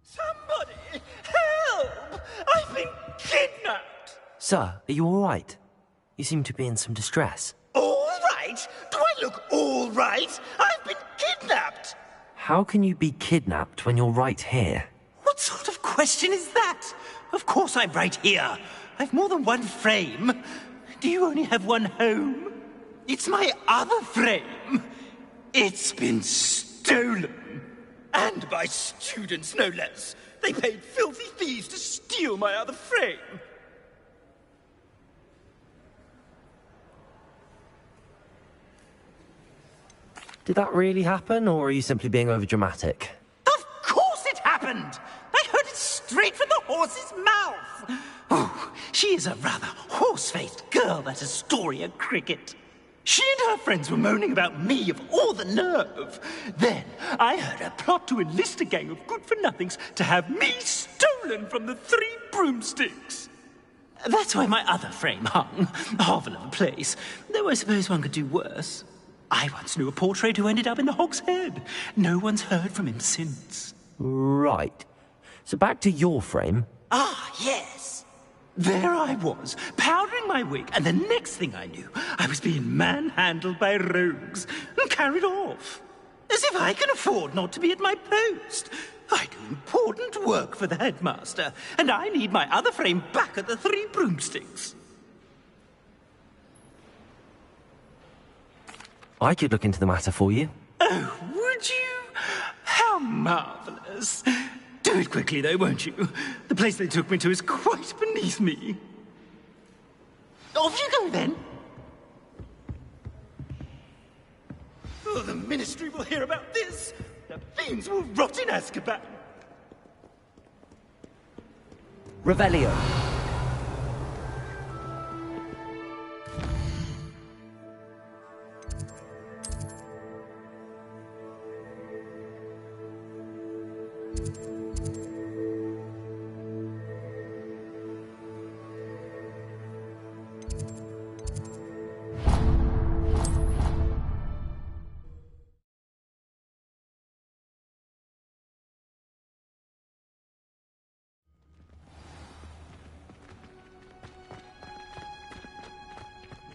Somebody! Help! I've been kidnapped! Sir, are you all right? You seem to be in some distress. All right? Do I look all right? I've been kidnapped! How can you be kidnapped when you're right here? What sort of question is that? Of course I'm right here. I've more than one frame. Do you only have one home? It's my other frame. It's been stolen. And by students, no less. They paid filthy thieves to steal my other frame. Did that really happen, or are you simply being overdramatic? Of course it happened! I heard it straight from the horse's mouth! Oh, she is a rather horse-faced girl, that Astoria Cricket. She and her friends were moaning about me, of all the nerve. Then I heard her plot to enlist a gang of good-for-nothings to have me stolen from the Three Broomsticks. That's why my other frame hung. A hovel of a place, though I suppose one could do worse. I once knew a portrait who ended up in the Hog's Head. No one's heard from him since. Right. So back to your frame. Ah, yes. There I was, powdering my wig, and the next thing I knew, I was being manhandled by rogues and carried off. As if I can afford not to be at my post. I do important work for the headmaster, and I need my other frame back at the Three Broomsticks. I could look into the matter for you. Oh, would you? How marvelous. Do it quickly, though, won't you? The place they took me to is quite beneath me. Off you go, then. Oh, the Ministry will hear about this. The fiends will rot in Azkaban. Revelio.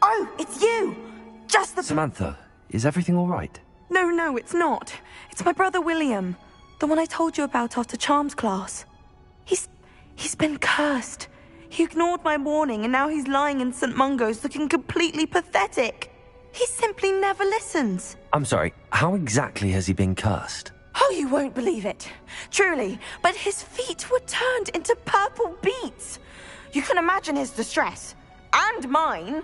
Oh, it's you! Just the... Samantha, is everything all right? No, it's not. It's my brother William. The one I told you about after Charms class. He's been cursed. He ignored my warning and now he's lying in St. Mungo's looking completely pathetic. He simply never listens. I'm sorry, how exactly has he been cursed? Oh, you won't believe it. Truly, but his feet were turned into purple beets. You can imagine his distress. And mine.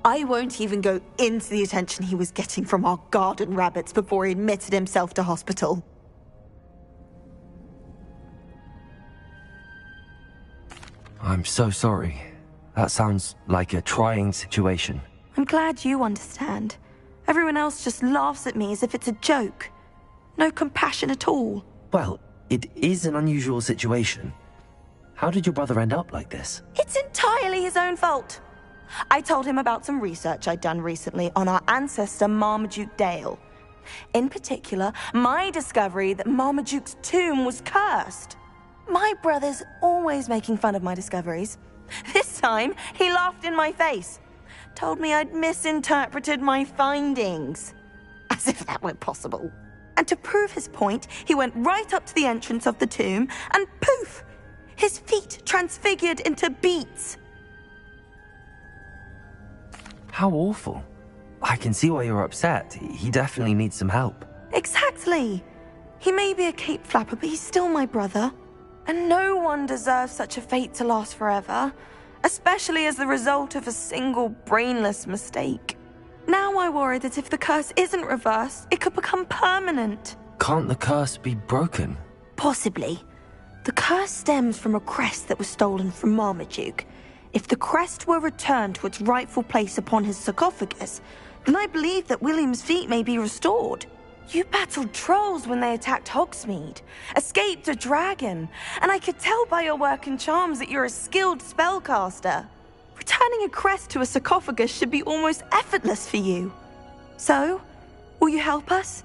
I won't even go into the attention he was getting from our garden rabbits before he admitted himself to hospital. I'm so sorry. That sounds like a trying situation. I'm glad you understand. Everyone else just laughs at me as if it's a joke. No compassion at all. Well, it is an unusual situation. How did your brother end up like this? It's entirely his own fault. I told him about some research I'd done recently on our ancestor Marmaduke Dale. In particular, my discovery that Marmaduke's tomb was cursed. My brother's always making fun of my discoveries. This time, he laughed in my face. Told me I'd misinterpreted my findings. As if that were possible. And to prove his point, he went right up to the entrance of the tomb and poof! His feet transfigured into beets. How awful. I can see why you're upset. He definitely needs some help. Exactly. He may be a cape flapper, but he's still my brother. And no one deserves such a fate to last forever, especially as the result of a single brainless mistake. Now I worry that if the curse isn't reversed, it could become permanent. Can't the curse be broken? Possibly. The curse stems from a crest that was stolen from Marmaduke. If the crest were returned to its rightful place upon his sarcophagus, then I believe that William's feet may be restored. You battled trolls when they attacked Hogsmeade, escaped a dragon, and I could tell by your work and charms that you're a skilled spellcaster. Returning a crest to a sarcophagus should be almost effortless for you. So, will you help us?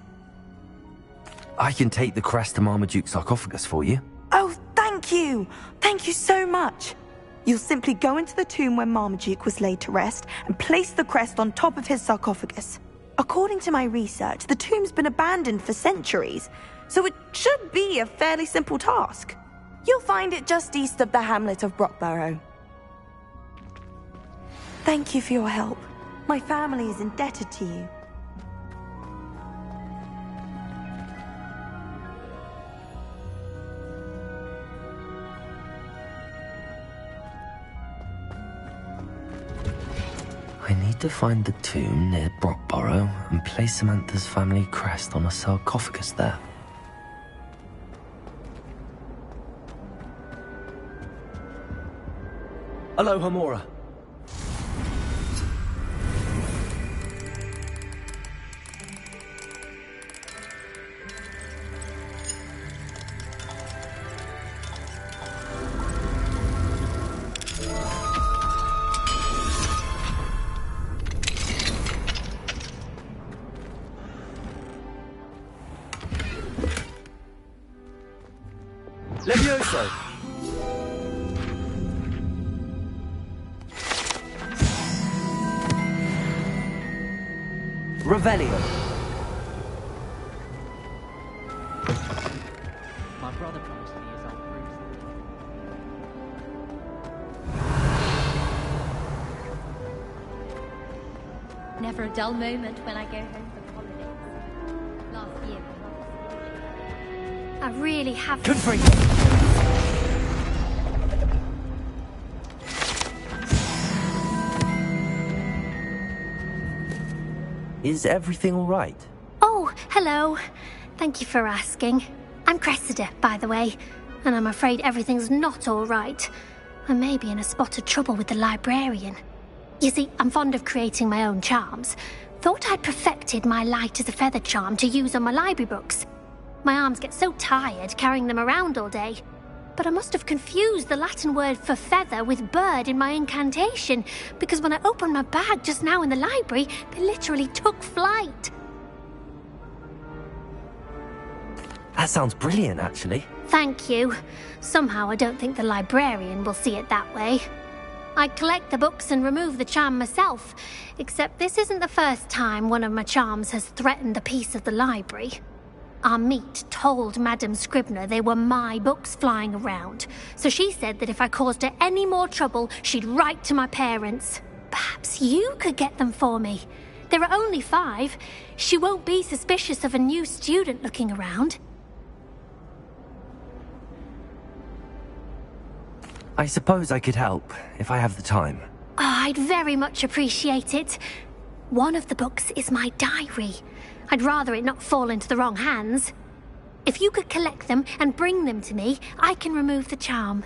I can take the crest to Marmaduke's sarcophagus for you. you! Thank you so much! You'll simply go into the tomb where Marmaduke was laid to rest and place the crest on top of his sarcophagus. According to my research, the tomb's been abandoned for centuries, so it should be a fairly simple task. You'll find it just east of the hamlet of Brockborough. Thank you for your help. My family is indebted to you. I need to find the tomb near Brockborough and place Samantha's family crest on a sarcophagus there. Hello, Hamora. Levioso! Revelio! My brother promised me his old bruise. Never a dull moment when I go home for the holidays. Last year, I really have. Good for you! Is everything all right? Oh, hello. Thank you for asking. I'm Cressida, by the way, and I'm afraid everything's not all right. I may be in a spot of trouble with the librarian. You see, I'm fond of creating my own charms. Thought I'd perfected my light as a feather charm to use on my library books. My arms get so tired carrying them around all day. But I must have confused the Latin word for feather with bird in my incantation, because when I opened my bag just now in the library, they literally took flight. That sounds brilliant, actually. Thank you. Somehow I don't think the librarian will see it that way. I collect the books and remove the charm myself, except this isn't the first time one of my charms has threatened the peace of the library. Our meet told Madame Scribner they were my books flying around, so she said that if I caused her any more trouble, she'd write to my parents. Perhaps you could get them for me. There are only 5. She won't be suspicious of a new student looking around. I suppose I could help, if I have the time. Oh, I'd very much appreciate it. One of the books is my diary. I'd rather it not fall into the wrong hands. If you could collect them and bring them to me, I can remove the charm.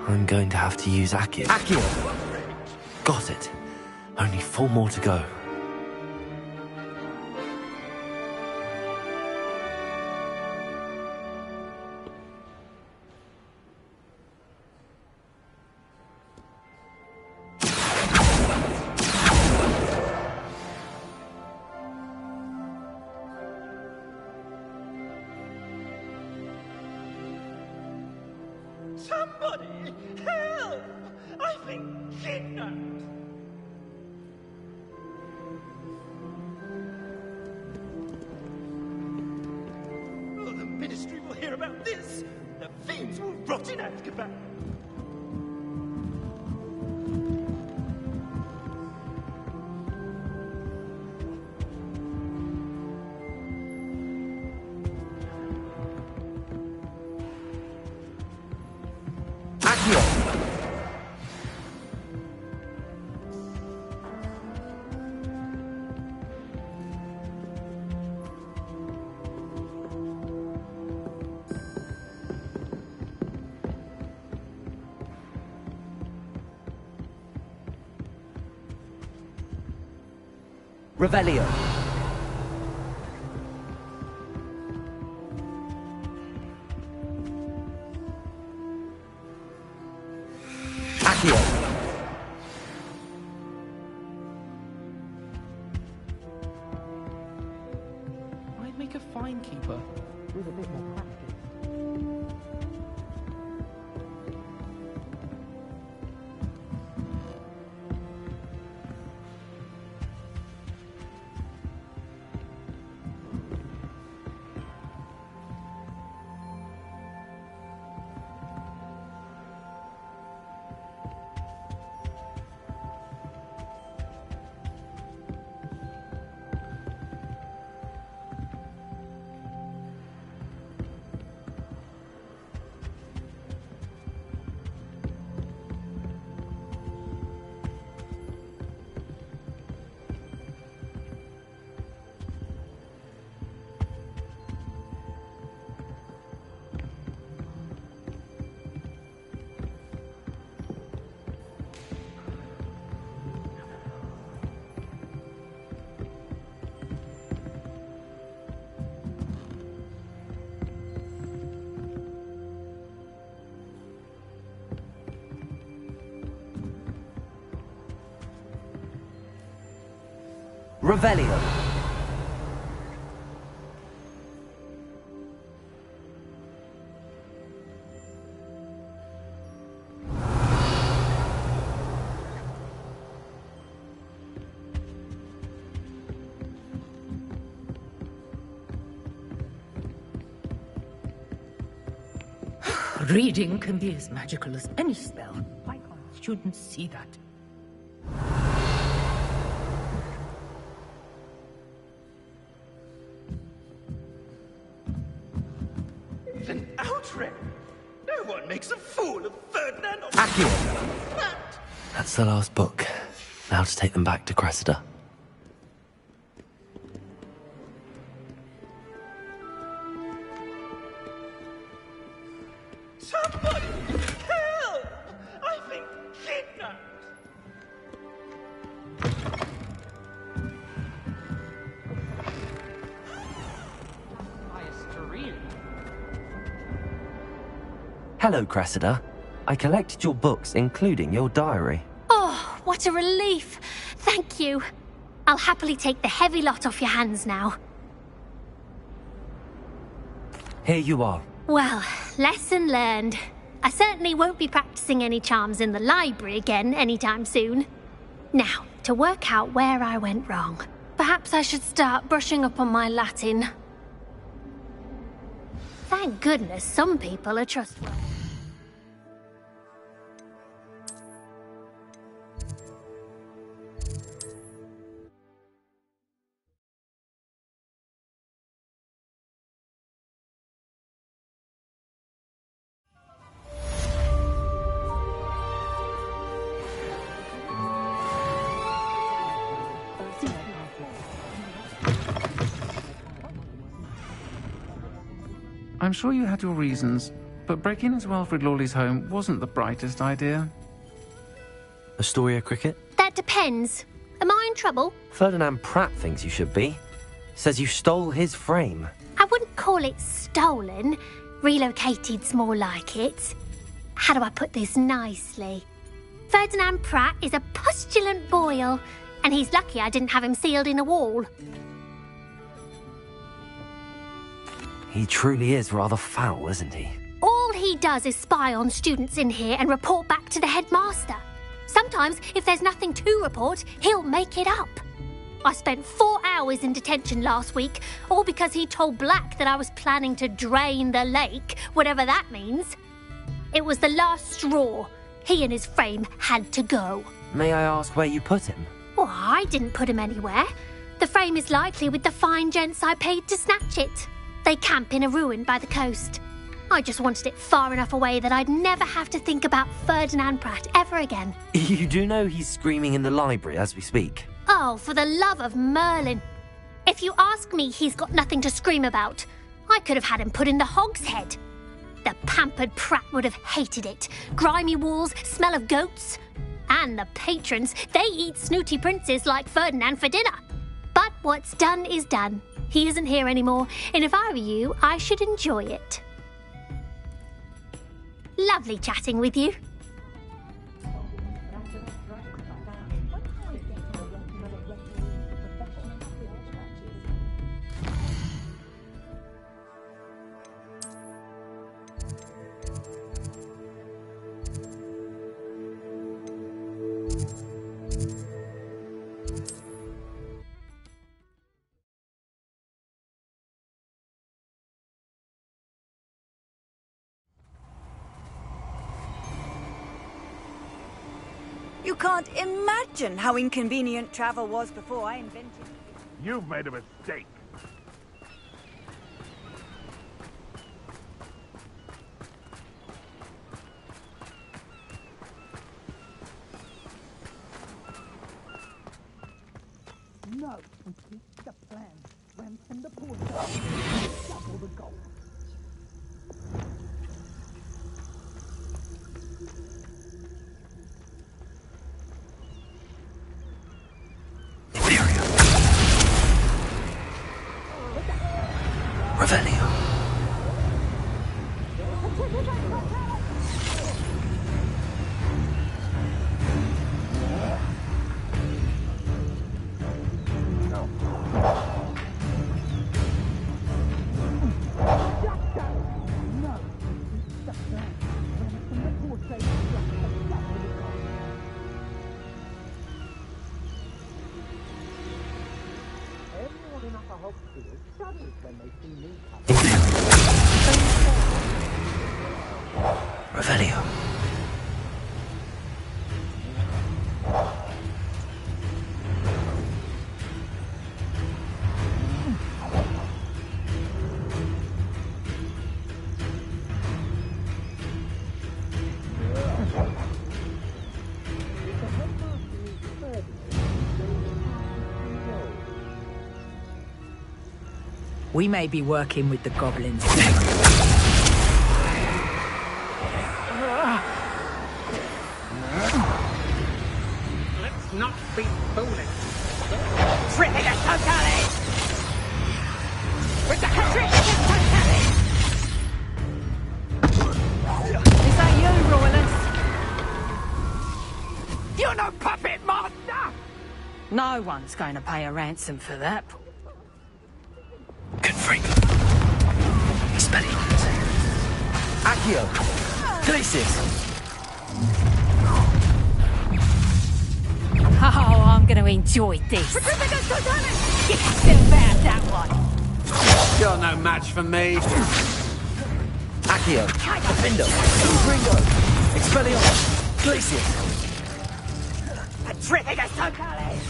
I'm going to have to use Accio. Accio! Got it. Only 4 more to go. Somebody! Help! I've been kidnapped! Oh, the Ministry will hear about this! The fiends will rot in Azkaban! Revelio. Accio. I'd make a fine keeper with a bit more practice. Revelio. Reading can be as magical as any spell. Why can't students see that? An outrage! No one makes a fool of Ferdinand or Accio. Pratt! That's the last book. Now to take them back to Cressida. Somebody help! I've been kidnapped! Hello, Cressida. I collected your books, including your diary. Oh, what a relief. Thank you. I'll happily take the heavy lot off your hands now. Here you are. Well, lesson learned. I certainly won't be practicing any charms in the library again anytime soon. Now, to work out where I went wrong. Perhaps I should start brushing up on my Latin. Thank goodness some people are trustworthy. I'm sure you had your reasons, but breaking into Alfred Lawley's home wasn't the brightest idea. Astoria Cricket? That depends. Am I in trouble? Ferdinand Pratt thinks you should be. Says you stole his frame. I wouldn't call it stolen. Relocated's more like it. How do I put this nicely? Ferdinand Pratt is a pustulant boil, and he's lucky I didn't have him sealed in a wall. He truly is rather foul, isn't he? All he does is spy on students in here and report back to the headmaster. Sometimes, if there's nothing to report, he'll make it up. I spent 4 hours in detention last week, all because he told Black that I was planning to drain the lake, whatever that means. It was the last straw. He and his frame had to go. May I ask where you put him? Well, I didn't put him anywhere. The frame is likely with the fine gents I paid to snatch it. They camp in a ruin by the coast. I just wanted it far enough away that I'd never have to think about Ferdinand Pratt ever again. You do know he's screaming in the library as we speak. Oh, for the love of Merlin. If you ask me, he's got nothing to scream about. I could have had him put in the hogshead. The pampered Pratt would have hated it. Grimy walls, smell of goats. And the patrons, they eat snooty princes like Ferdinand for dinner. But what's done is done. He isn't here anymore, and if I were you, I should enjoy it. Lovely chatting with you. You can't imagine how inconvenient travel was before I invented it. You've made a mistake. No, we keep the plan. Ransom the poor double the gold. Revelio. Revelio. We may be working with the goblins. Let's not be foolish. Triffigus Totalis! With the Triffigus Totalis! Is that you, Royalist? You're no puppet master! No one's going to pay a ransom for that. Confringo. Expelliarmus. Accio. Glacis. Oh, I'm going to enjoy this. Triffigus Totalis! You can still bear that one. You're no match for me. Accio. Defendo. Confringo. Expelliarmus. Glacis. Triffigus Totalis!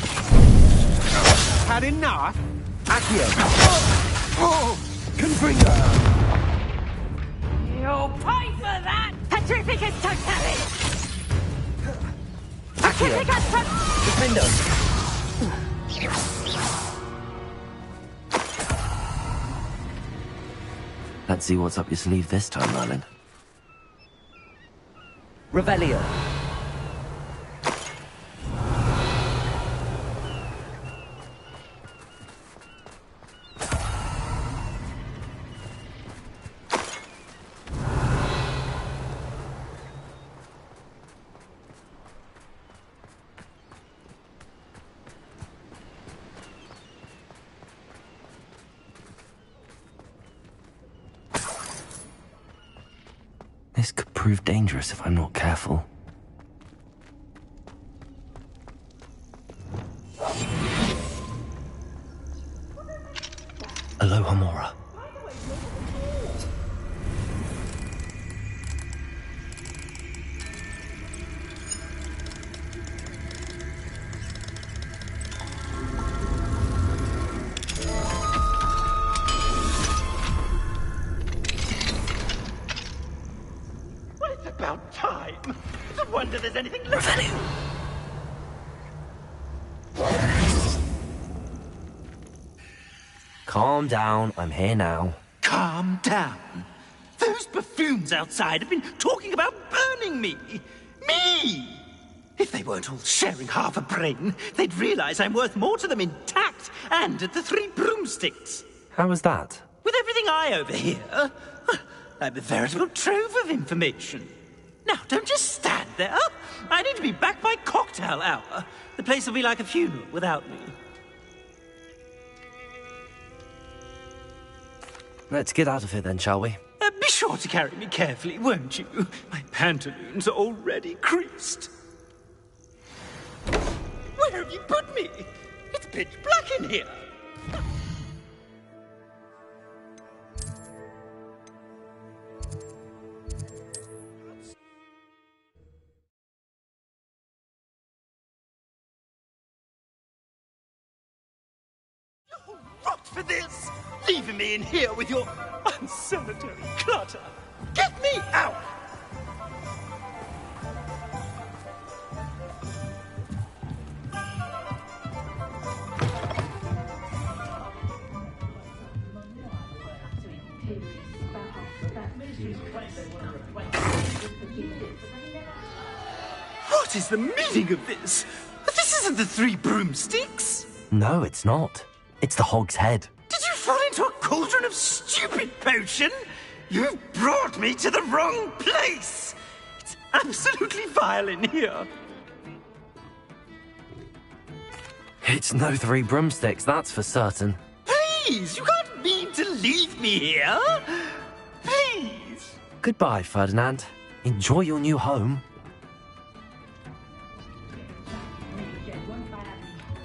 Had enough? Accio. Oh! Confringo. You'll pay for that. Triffigus Totalis! Accio. Defendo. Let's see what's up your sleeve this time, Merlin. Revelio. This could prove dangerous if I'm not careful. Aloha Mora. About time. It's a wonder there's anything left. Revelio. Calm down, I'm here now. Calm down. Those buffoons outside have been talking about burning me. Me! If they weren't all sharing half a brain, they'd realize I'm worth more to them intact and at the Three Broomsticks. How was that? With everything I overhear, I'm a veritable trove of information. Now, don't just stand there. I need to be back by cocktail hour. The place will be like a funeral without me. Let's get out of here then, shall we? Be sure to carry me carefully, won't you? My pantaloons are already creased. Where have you put me? It's pitch black in here. You're rot for this! Leaving me in here with your unsanitary clutter. Get me out! What is the meaning of this? This isn't the Three Broomsticks. No, it's not. It's the Hog's Head. Did you fall into a cauldron of stupid potion? You've brought me to the wrong place. It's absolutely vile in here. It's no Three Broomsticks, that's for certain. Please, you can't mean to leave me here. Please. Goodbye, Ferdinand. Enjoy your new home.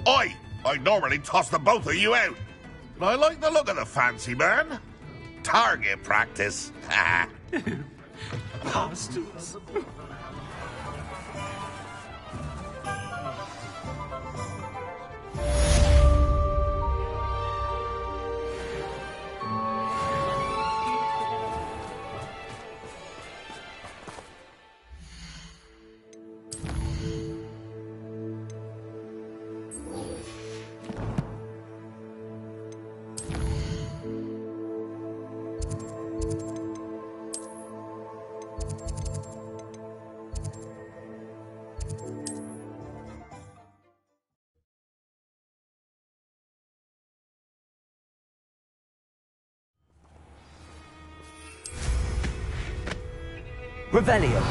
Oi! I'd normally toss the both of you out. But I like the look of the fancy man. Target practice. Bastards. Revelio.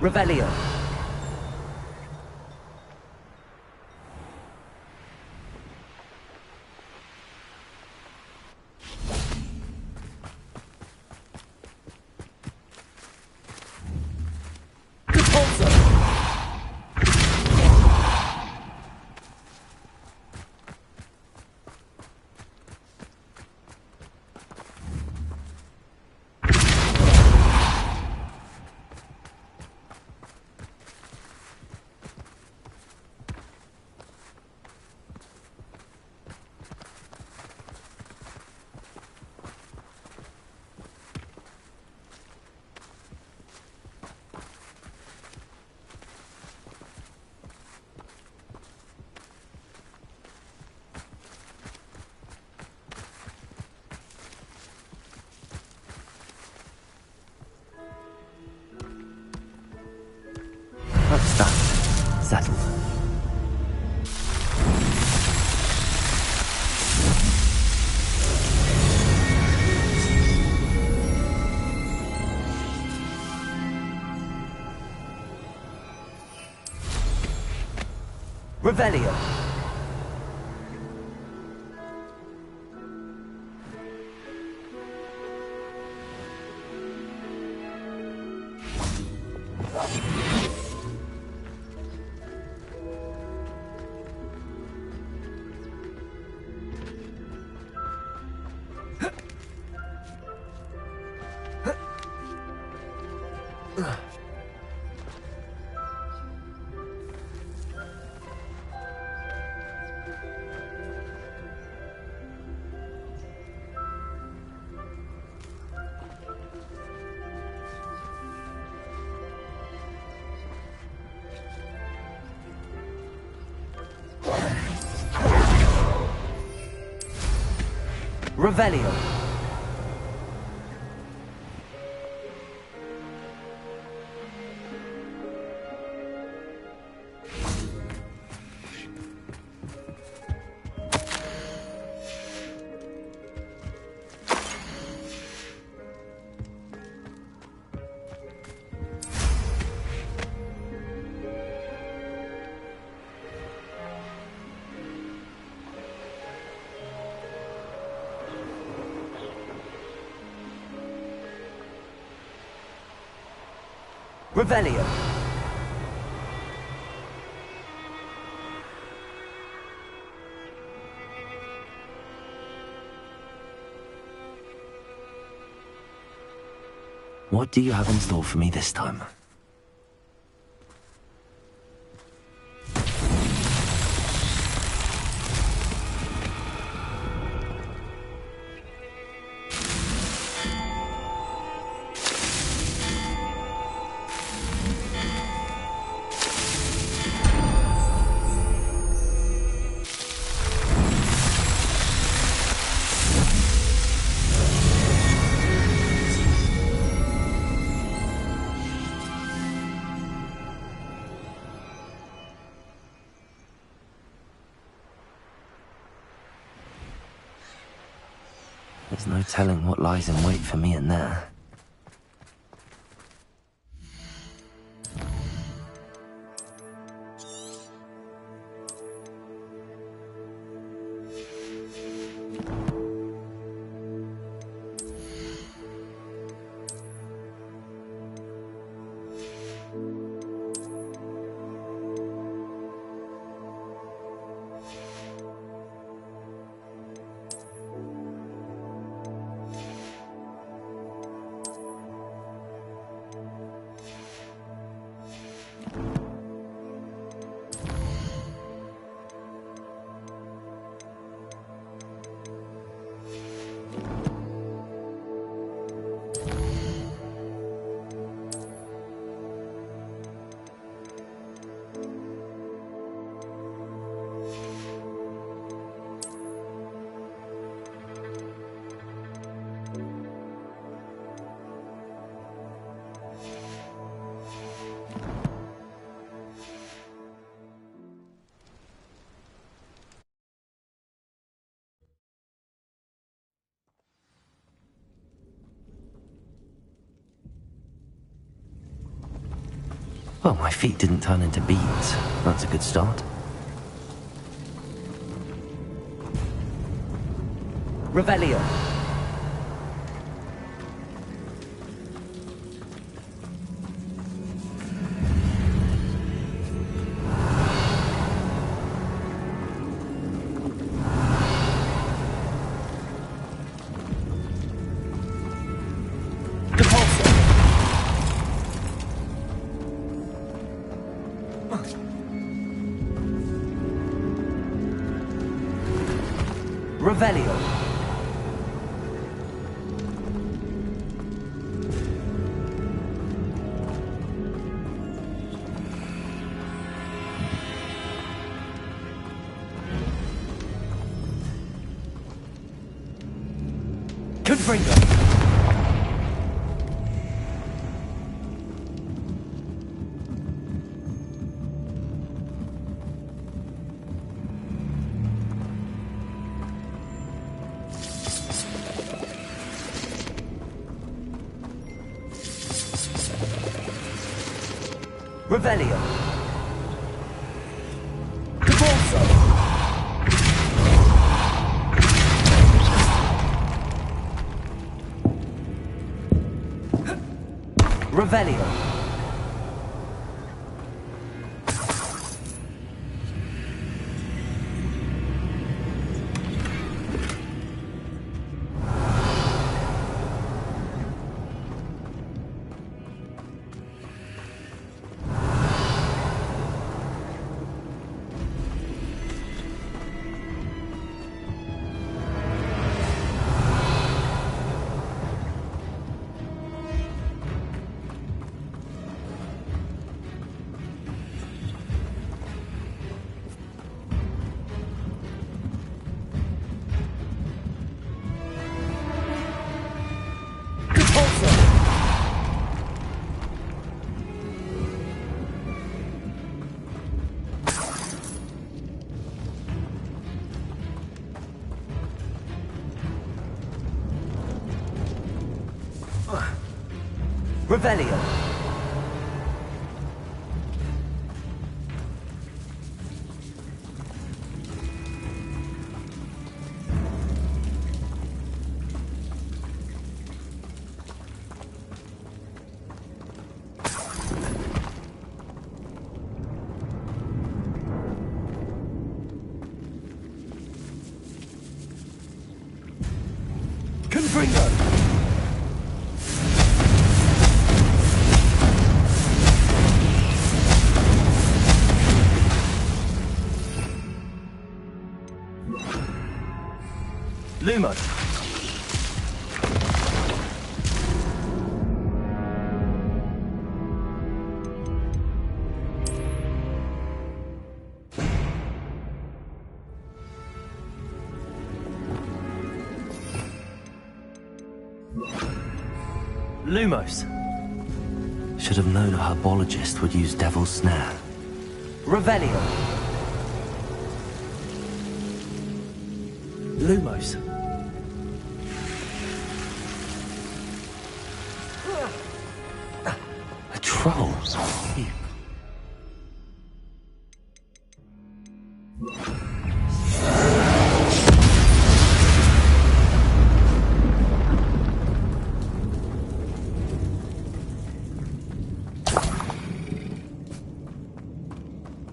Revelio. That's that. Settled. Revelio. Revelio. Revelio. What do you have in store for me this time? There's no telling what lies in wait for me in there. Well, my feet didn't turn into beads. That's a good start. Revelio. Revelio. Confringo. Revelio. Cabalso. Revelio. Revelio. Confringo! Lumo. Lumos. Should have known a herbologist would use Devil's Snare. Revelio. Lumos. A troll.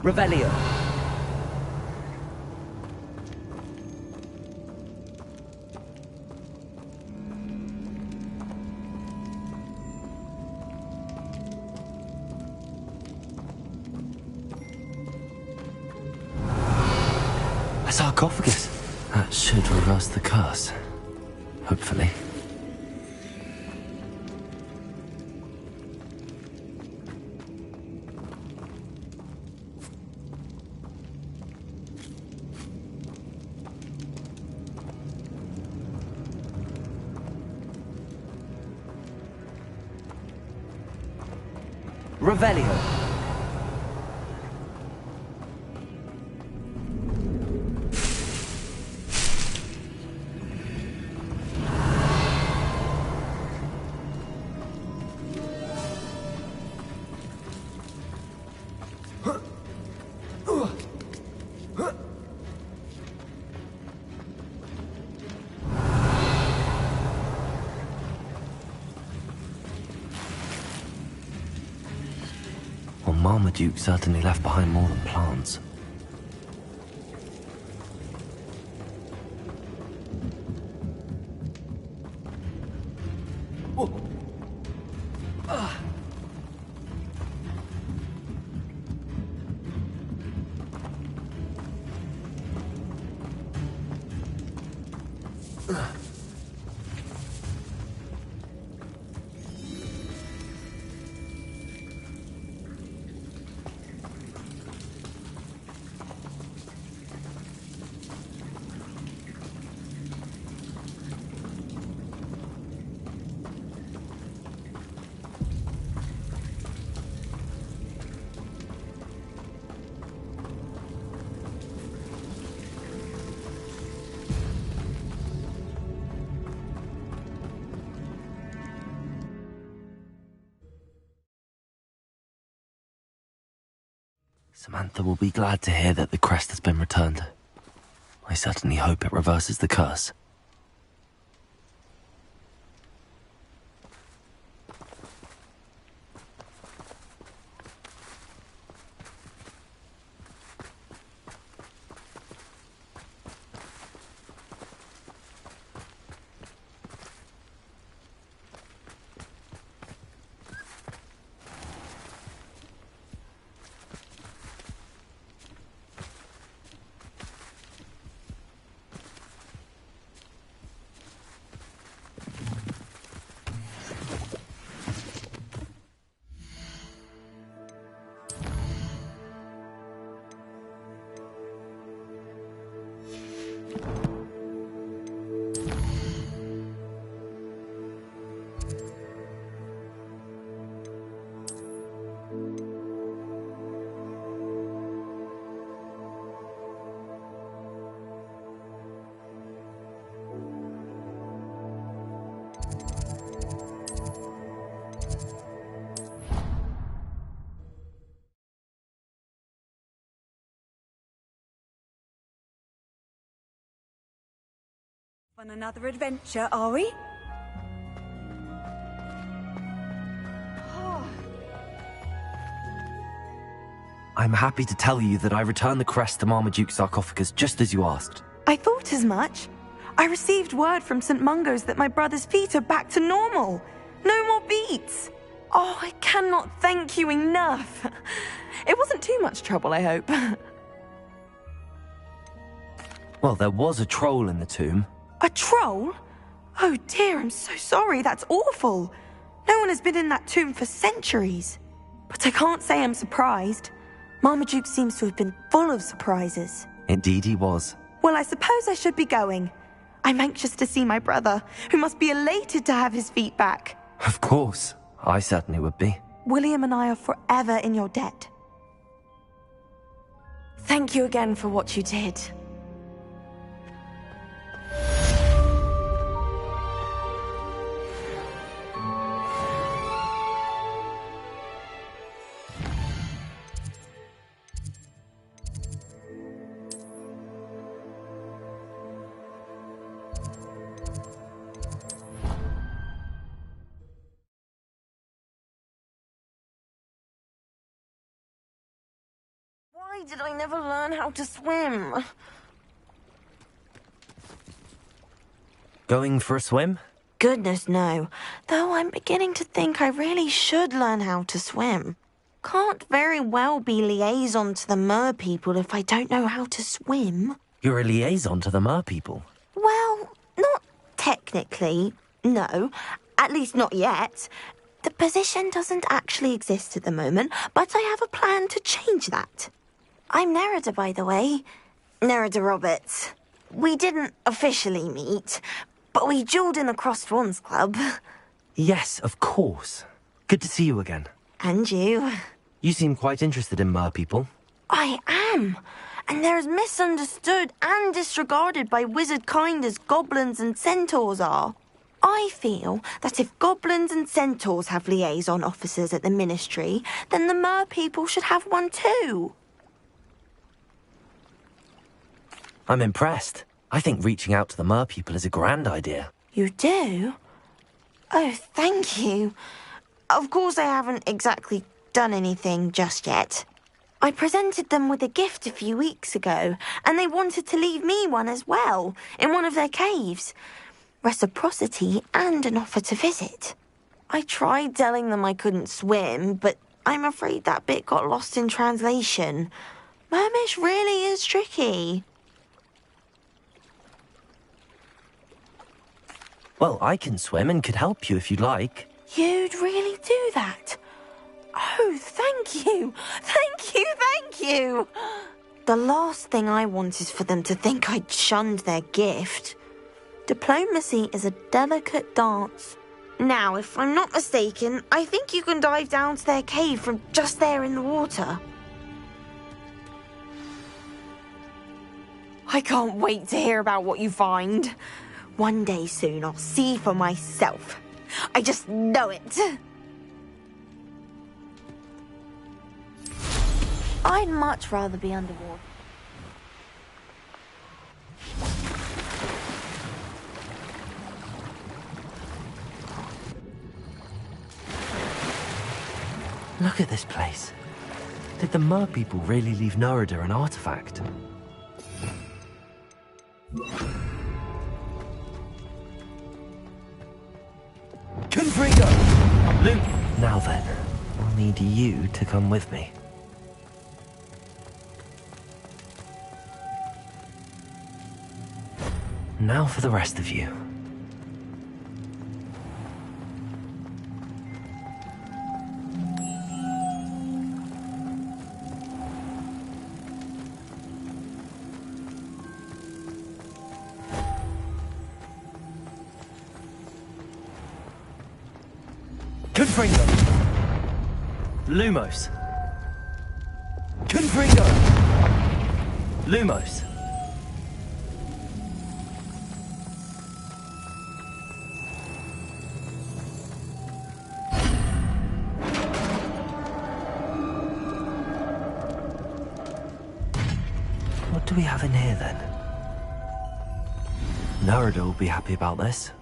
Revelio. A sarcophagus. That should reverse the curse. Hopefully. Revelio. Well, Marmaduke certainly left behind more than plants. Samantha will be glad to hear that the crest has been returned. I certainly hope it reverses the curse. On another adventure, are we? I'm happy to tell you that I returned the crest to Marmaduke's sarcophagus just as you asked. I thought as much. I received word from St. Mungo's that my brother's feet are back to normal. No more beats. Oh, I cannot thank you enough. It wasn't too much trouble, I hope. Well, there was a troll in the tomb. A troll? Oh dear, I'm so sorry. That's awful. No one has been in that tomb for centuries. But I can't say I'm surprised. Marmaduke seems to have been full of surprises. Indeed he was. Well, I suppose I should be going. I'm anxious to see my brother, who must be elated to have his feet back. Of course. I certainly would be. William and I are forever in your debt. Thank you again for what you did. Why did I never learn how to swim? Going for a swim? Goodness, no. Though I'm beginning to think I really should learn how to swim. Can't very well be liaison to the mer people if I don't know how to swim. You're a liaison to the mer people? Well, not technically, no. At least not yet. The position doesn't actually exist at the moment, but I have a plan to change that. I'm Nerida, by the way. Nerida Roberts. We didn't officially meet, but we duelled in the Crossed Swans Club. Yes, of course. Good to see you again. And you. You seem quite interested in mer people. I am. And they're as misunderstood and disregarded by wizard kind as goblins and centaurs are. I feel that if goblins and centaurs have liaison officers at the ministry, then the mer people should have one too. I'm impressed. I think reaching out to the mer people is a grand idea. You do? Oh, thank you. Of course I haven't exactly done anything just yet. I presented them with a gift a few weeks ago, and they wanted to leave me one as well, in one of their caves. Reciprocity and an offer to visit. I tried telling them I couldn't swim, but I'm afraid that bit got lost in translation. Mermish really is tricky. Well, I can swim and could help you if you'd like. You'd really do that? Oh, thank you! Thank you, thank you! The last thing I want is for them to think I'd shunned their gift. Diplomacy is a delicate dance. Now, if I'm not mistaken, I think you can dive down to their cave from just there in the water. I can't wait to hear about what you find. One day soon I'll see for myself. I just know it. I'd much rather be underwater. Look at this place. Did the mer people really leave Nerida an artifact? Confringo! Luke! Now then, I'll need you to come with me. Now for the rest of you. Confringo! Lumos! Confringo! Lumos! What do we have in here then? Nerida will be happy about this.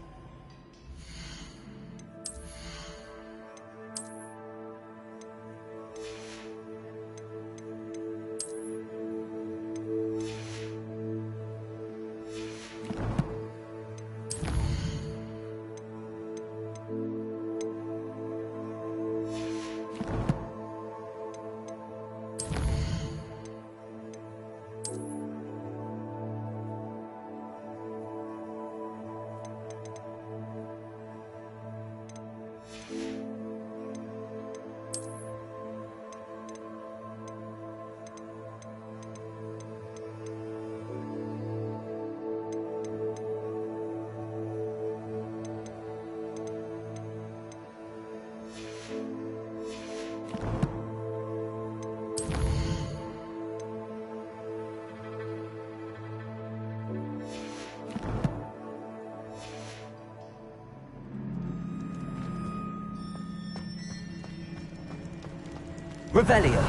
Revelio.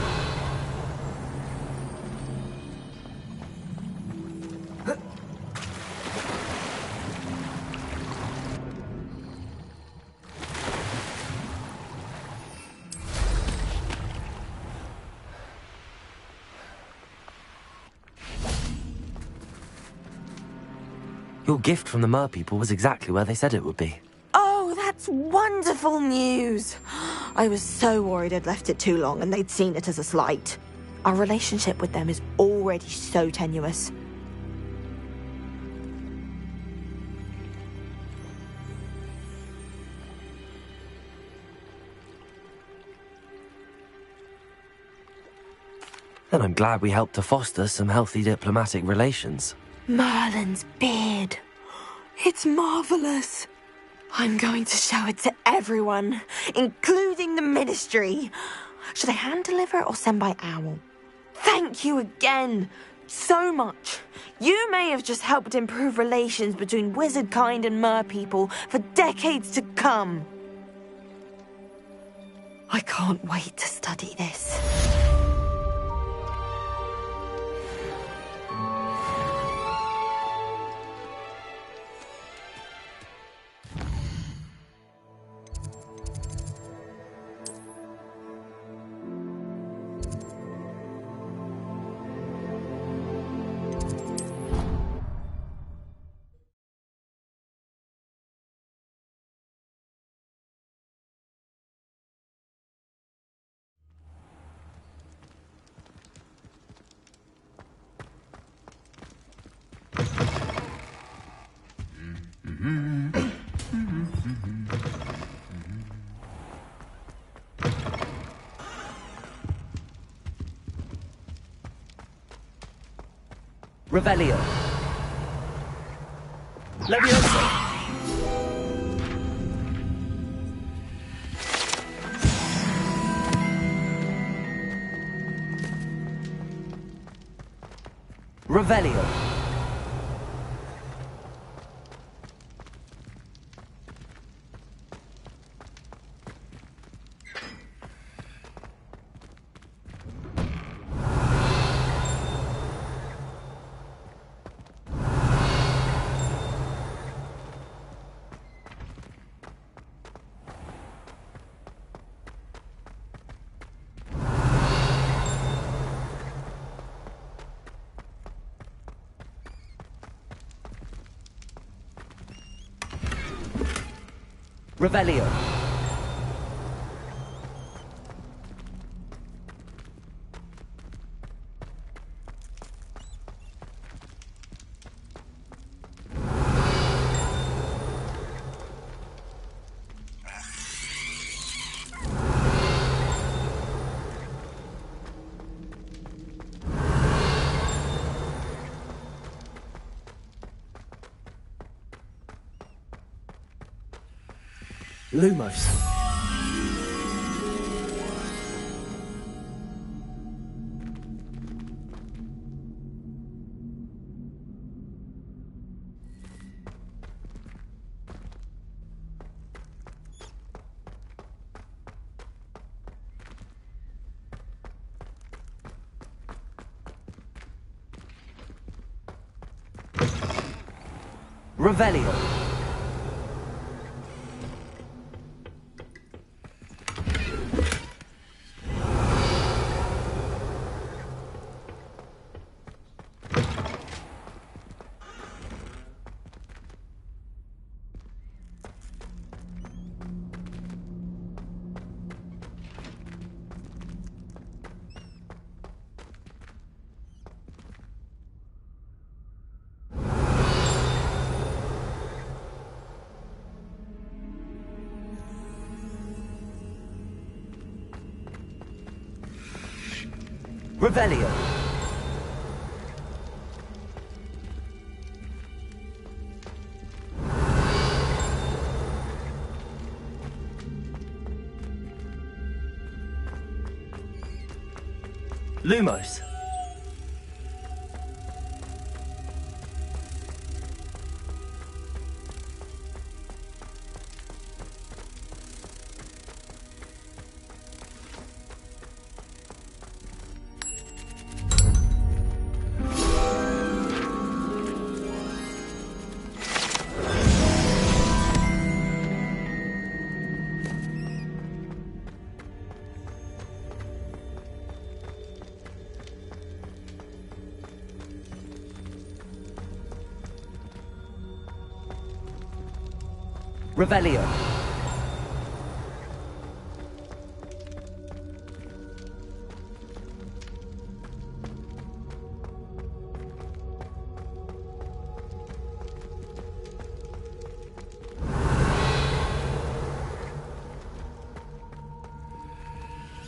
Your gift from the Mer people was exactly where they said it would be. Oh, that's wonderful news. I was so worried I'd left it too long and they'd seen it as a slight. Our relationship with them is already so tenuous. Then I'm glad we helped to foster some healthy diplomatic relations. Merlin's beard. It's marvelous. I'm going to show it to everyone, including the Ministry. Should I hand deliver it or send by owl? Thank you again, so much. You may have just helped improve relations between wizard kind and mer people for decades to come. I can't wait to study this. Revelio. Leviosa. Revelio. Revelio. Lumos. Revelio. Revelio. Lumos. Revelio.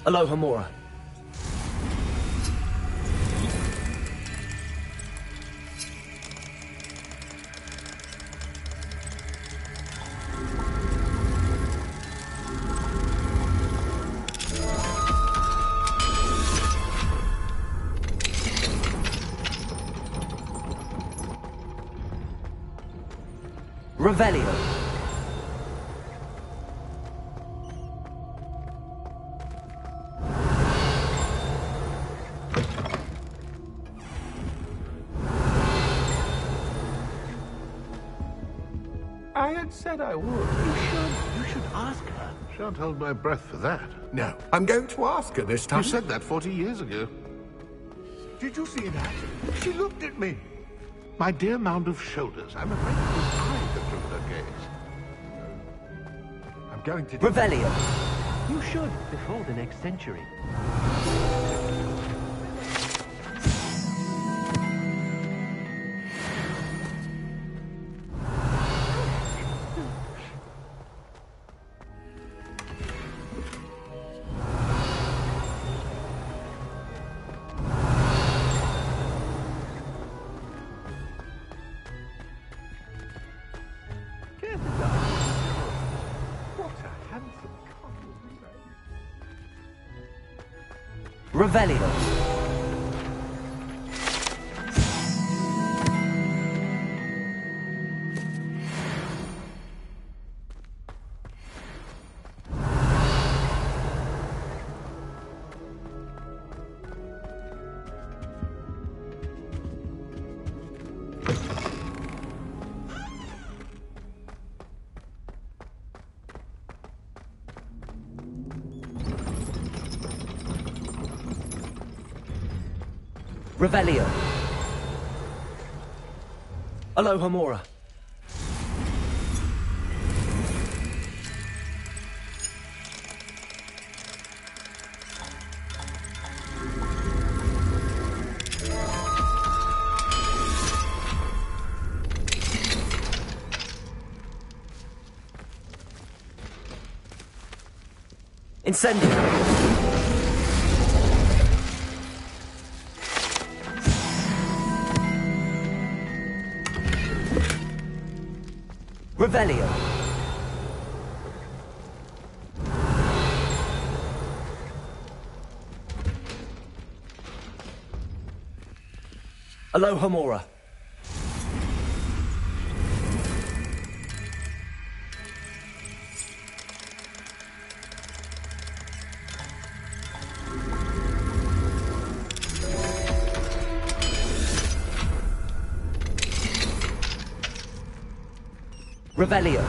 Aloha Mora. Revelio. I had said I would. You should ask her. Shan't hold my breath for that. No, I'm going to ask her this time. You said that 40 years ago. Did you see that? She looked at me. My dear mound of shoulders, I'm afraid it was I that drew her gaze. I'm going to... Revelio. You should, before the next century. Revelio. Revelio. Aloha Mora. Incendio. Revelio. Aloha Mora. Revelio.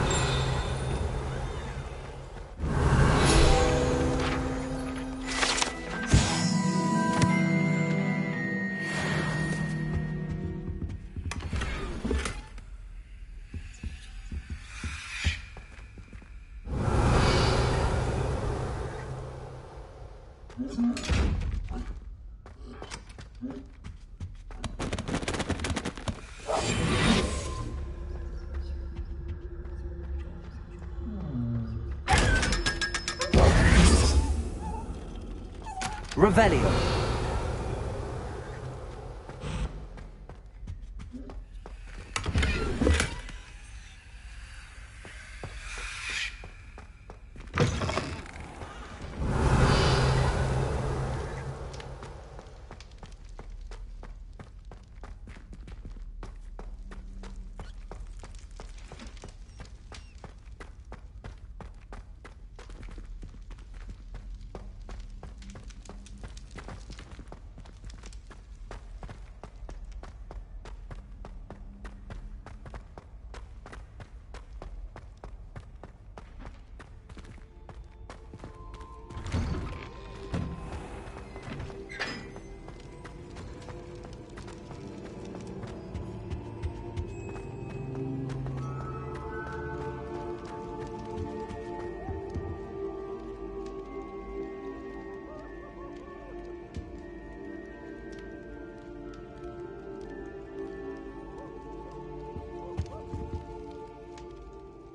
Revelio.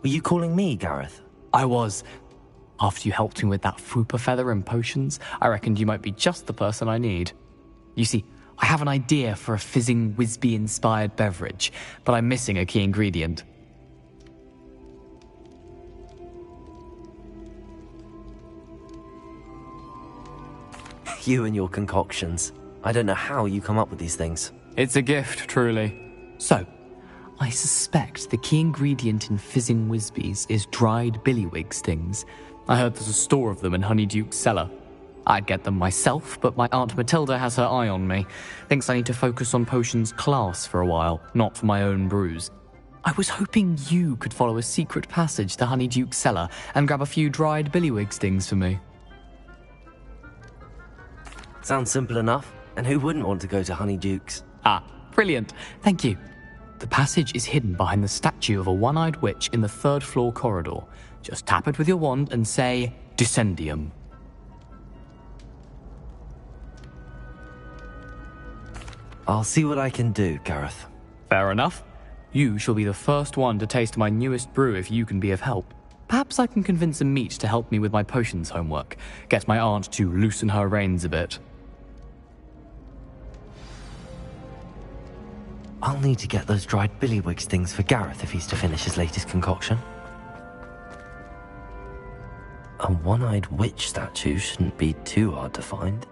Were you calling me, Gareth? I was. After you helped me with that Fupa feather and potions, I reckoned you might be just the person I need. You see, I have an idea for a fizzing Wisby-inspired beverage, but I'm missing a key ingredient. You and your concoctions. I don't know how you come up with these things. It's a gift, truly. So, I suspect the key ingredient in fizzing Wisbies is dried billywig stings. I heard there's a store of them in Honeyduke's cellar. I'd get them myself, but my Aunt Matilda has her eye on me. Thinks I need to focus on potions class for a while, not for my own brews. I was hoping you could follow a secret passage to Honeyduke's cellar and grab a few dried billywig stings for me. Sounds simple enough. And who wouldn't want to go to Honeyduke's? Ah, brilliant. Thank you. The passage is hidden behind the statue of a one-eyed witch in the third-floor corridor. Just tap it with your wand and say, Descendium. I'll see what I can do, Gareth. Fair enough. You shall be the first one to taste my newest brew if you can be of help. Perhaps I can convince a meat to help me with my potions homework. Get my aunt to loosen her reins a bit. I'll need to get those dried billywig stings for Gareth if he's to finish his latest concoction. A one-eyed witch statue shouldn't be too hard to find.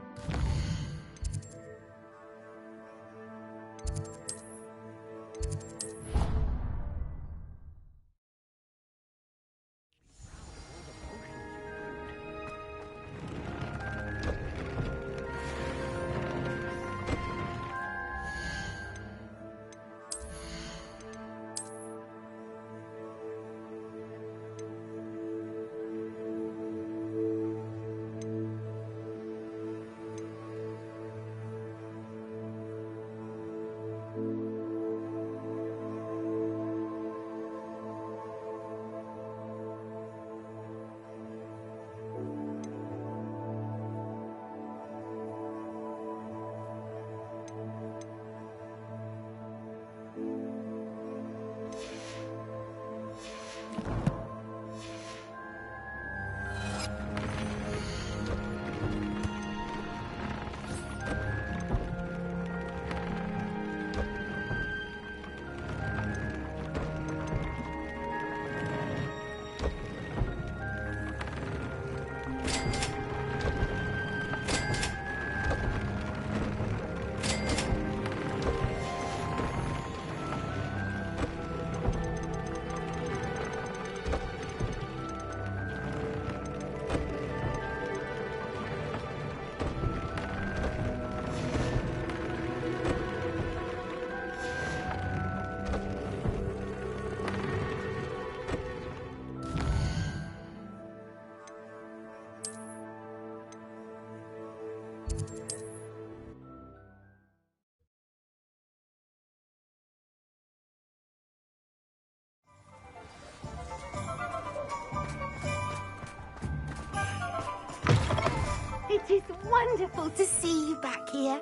It is wonderful to see you back here.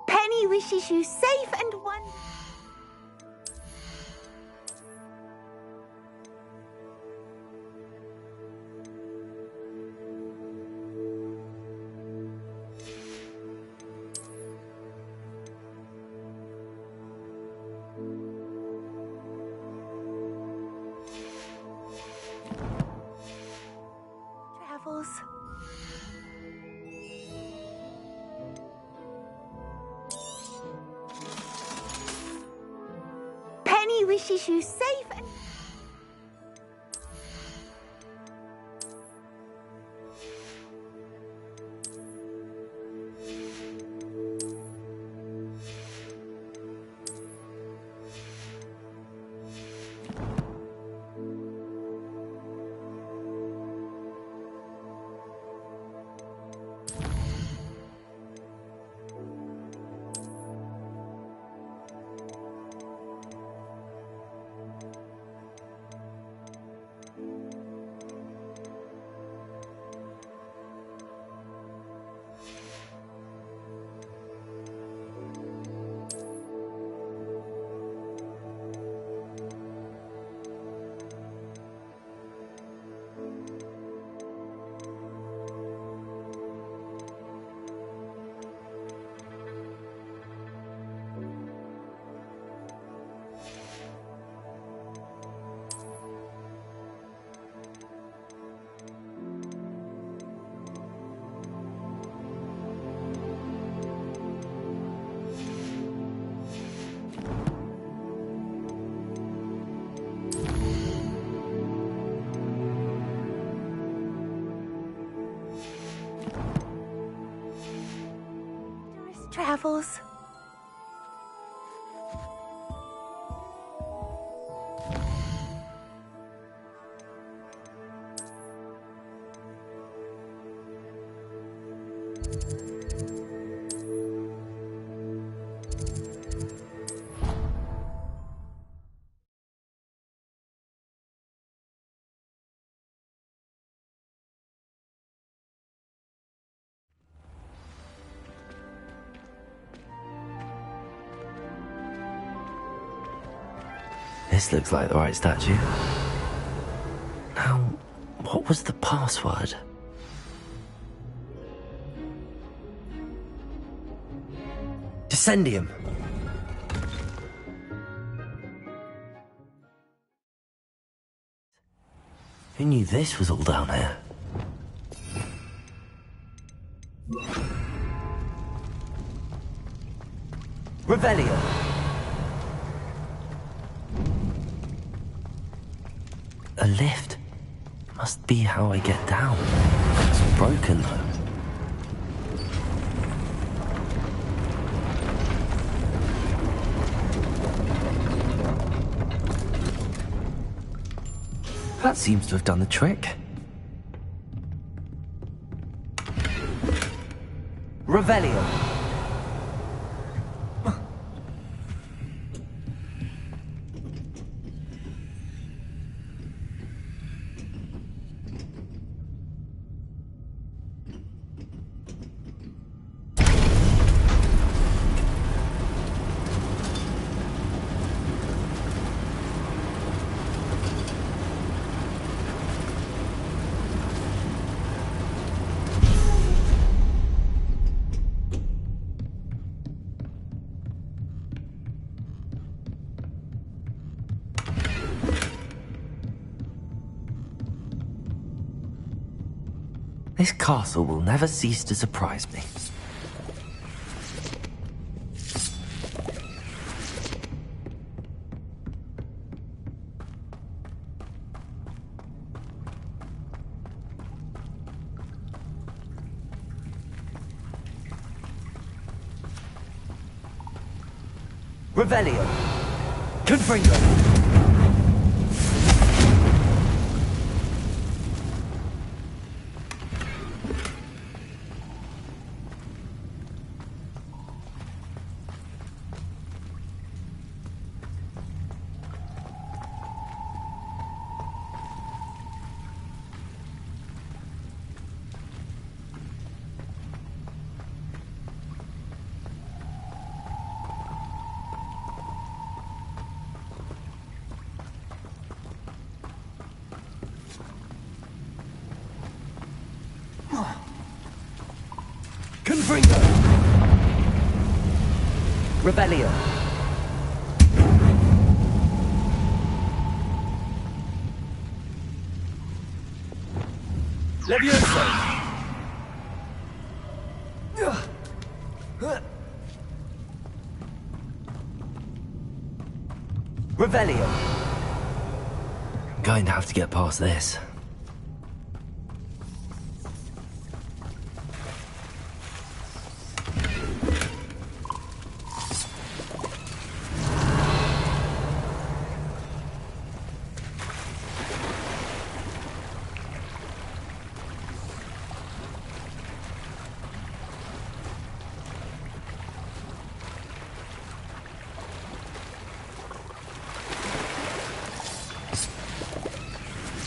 Penny wishes you safe and wonderful. Travels. Penny wishes you safe and... Travels. This looks like the right statue. Now, what was the password? Descendium! Who knew this was all down here? Revelio! A lift. Must be how I get down. It's broken though. That seems to have done the trick. Revelio. This castle will never cease to surprise me. Revelio. Confringo. Confringo. Rebellion. Levioso. Revelio. I'm going to have to get past this.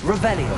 Revelio.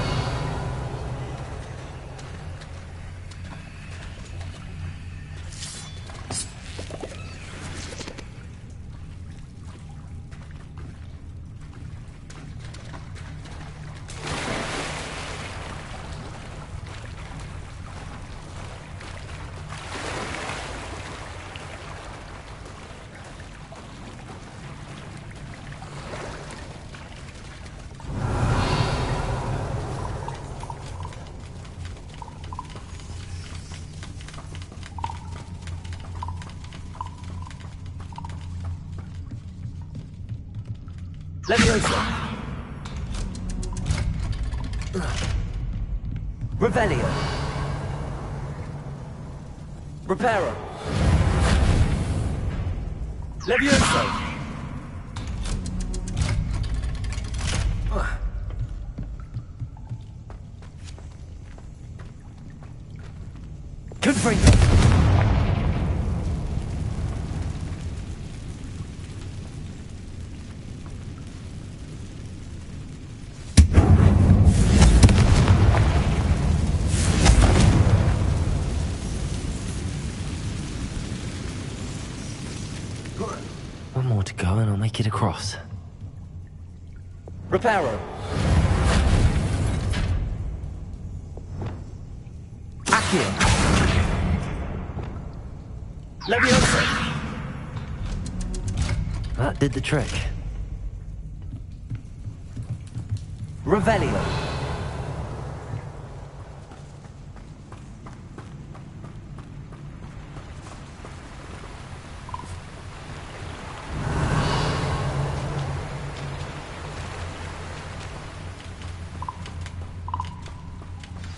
Levioso. Revelio. Reparo. Levioso. Confringo. One more to go and I'll make it across. Reparo. Accio. Levioso. That did the trick. Revelio.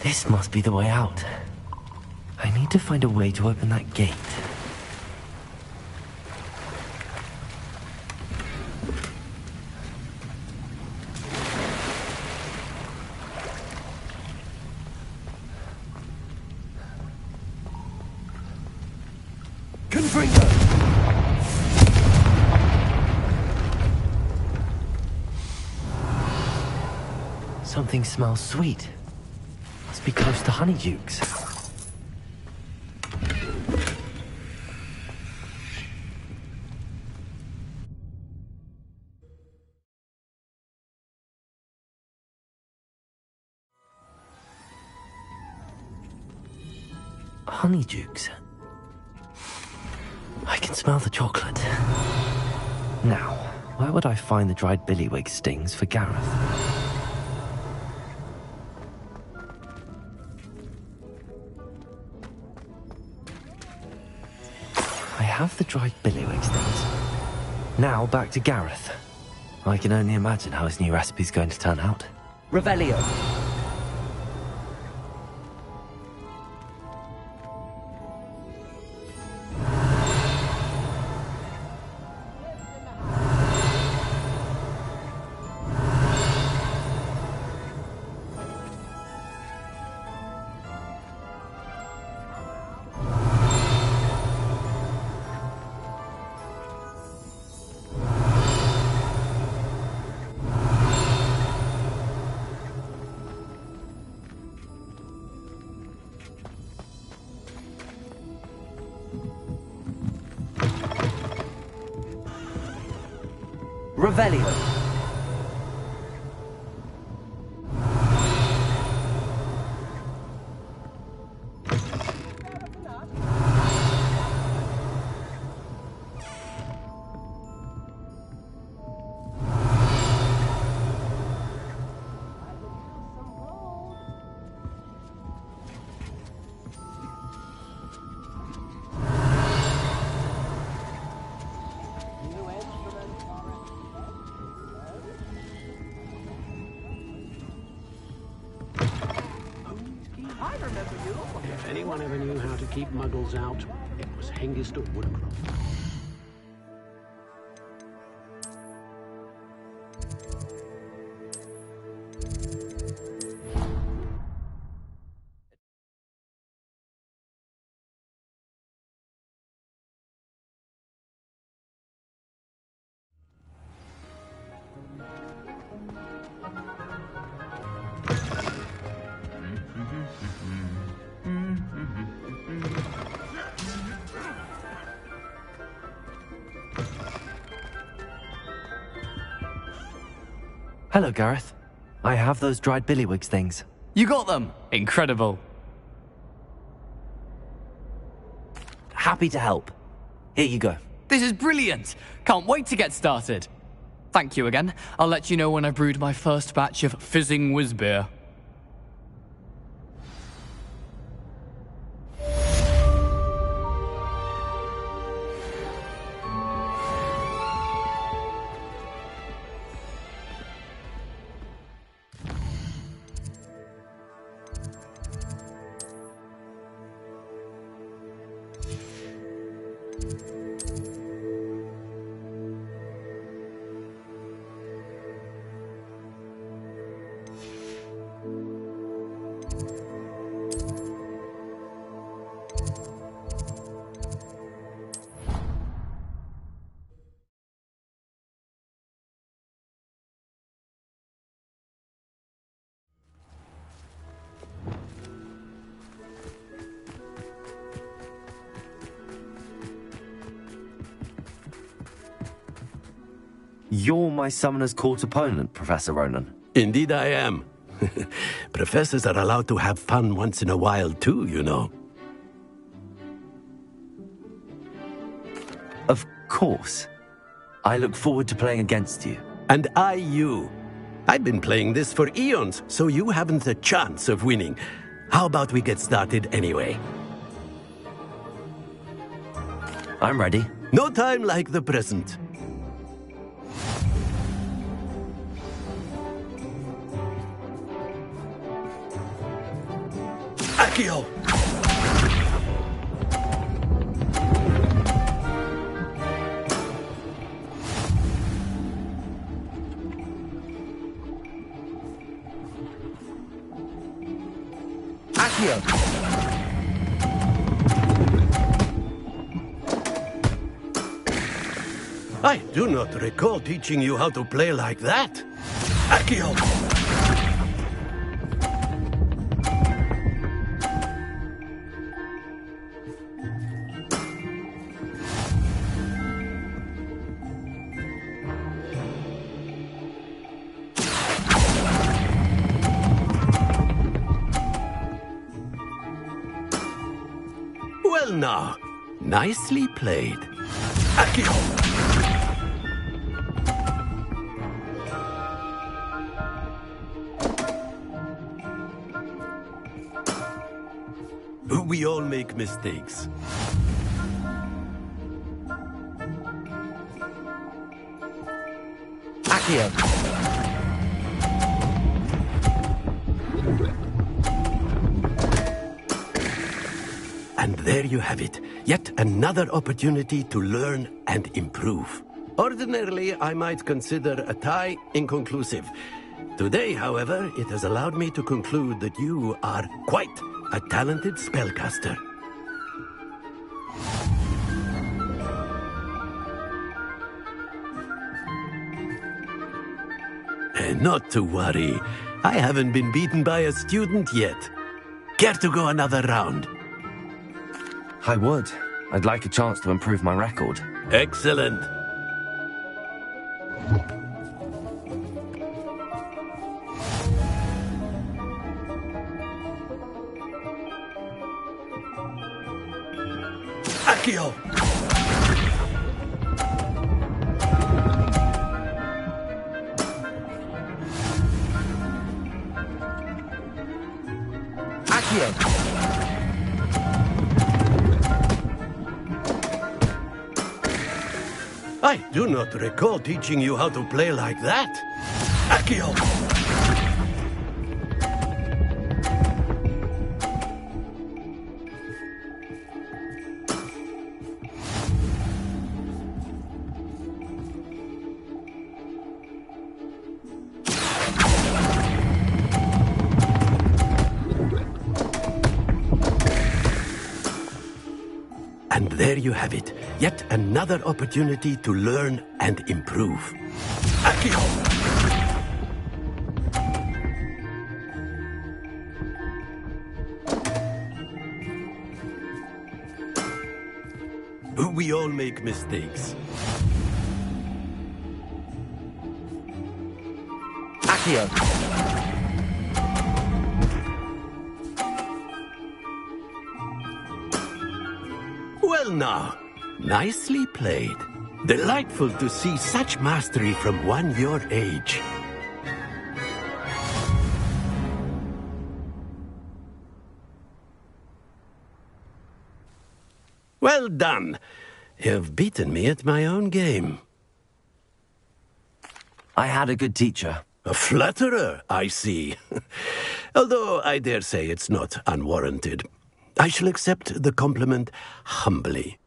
This must be the way out. I need to find a way to open that gate. Confringo. Something smells sweet. Must be close to Honeydukes. Honeydukes. I can smell the chocolate. Now, where would I find the dried billywig stings for Gareth? I have the dried billywig stings. Now back to Gareth. I can only imagine how his new recipe's going to turn out. Revelio. Revelio. If anyone ever knew how to keep muggles out, it was Hengist of Woodcroft. Hello, Gareth. I have those dried billywigs things. You got them! Incredible. Happy to help. Here you go. This is brilliant! Can't wait to get started. Thank you again. I'll let you know when I've brewed my first batch of fizzing whizbeer. You're my Summoner's Court opponent, Professor Ronan. Indeed I am. Professors are allowed to have fun once in a while too, you know. Of course. I look forward to playing against you. And I you. I've been playing this for eons, so you haven't a chance of winning. How about we get started anyway? I'm ready. No time like the present. Accio! Accio! I do not recall teaching you how to play like that. Accio! Well now, nicely played. Accio! We all make mistakes. Accio! And there you have it. Yet another opportunity to learn and improve. Ordinarily, I might consider a tie inconclusive. Today, however, it has allowed me to conclude that you are quite a talented spellcaster. Not to worry. I haven't been beaten by a student yet. Care to go another round? I would. I'd like a chance to improve my record. Excellent. Accio! Accio! I do not recall teaching you how to play like that. Accio! And there you have it. Yet another opportunity to learn and improve. Accio! We all make mistakes. Accio! Well now, nicely played. Delightful to see such mastery from one your age. Well done. You've beaten me at my own game. I had a good teacher. A flatterer, I see. Although I dare say it's not unwarranted. I shall accept the compliment humbly.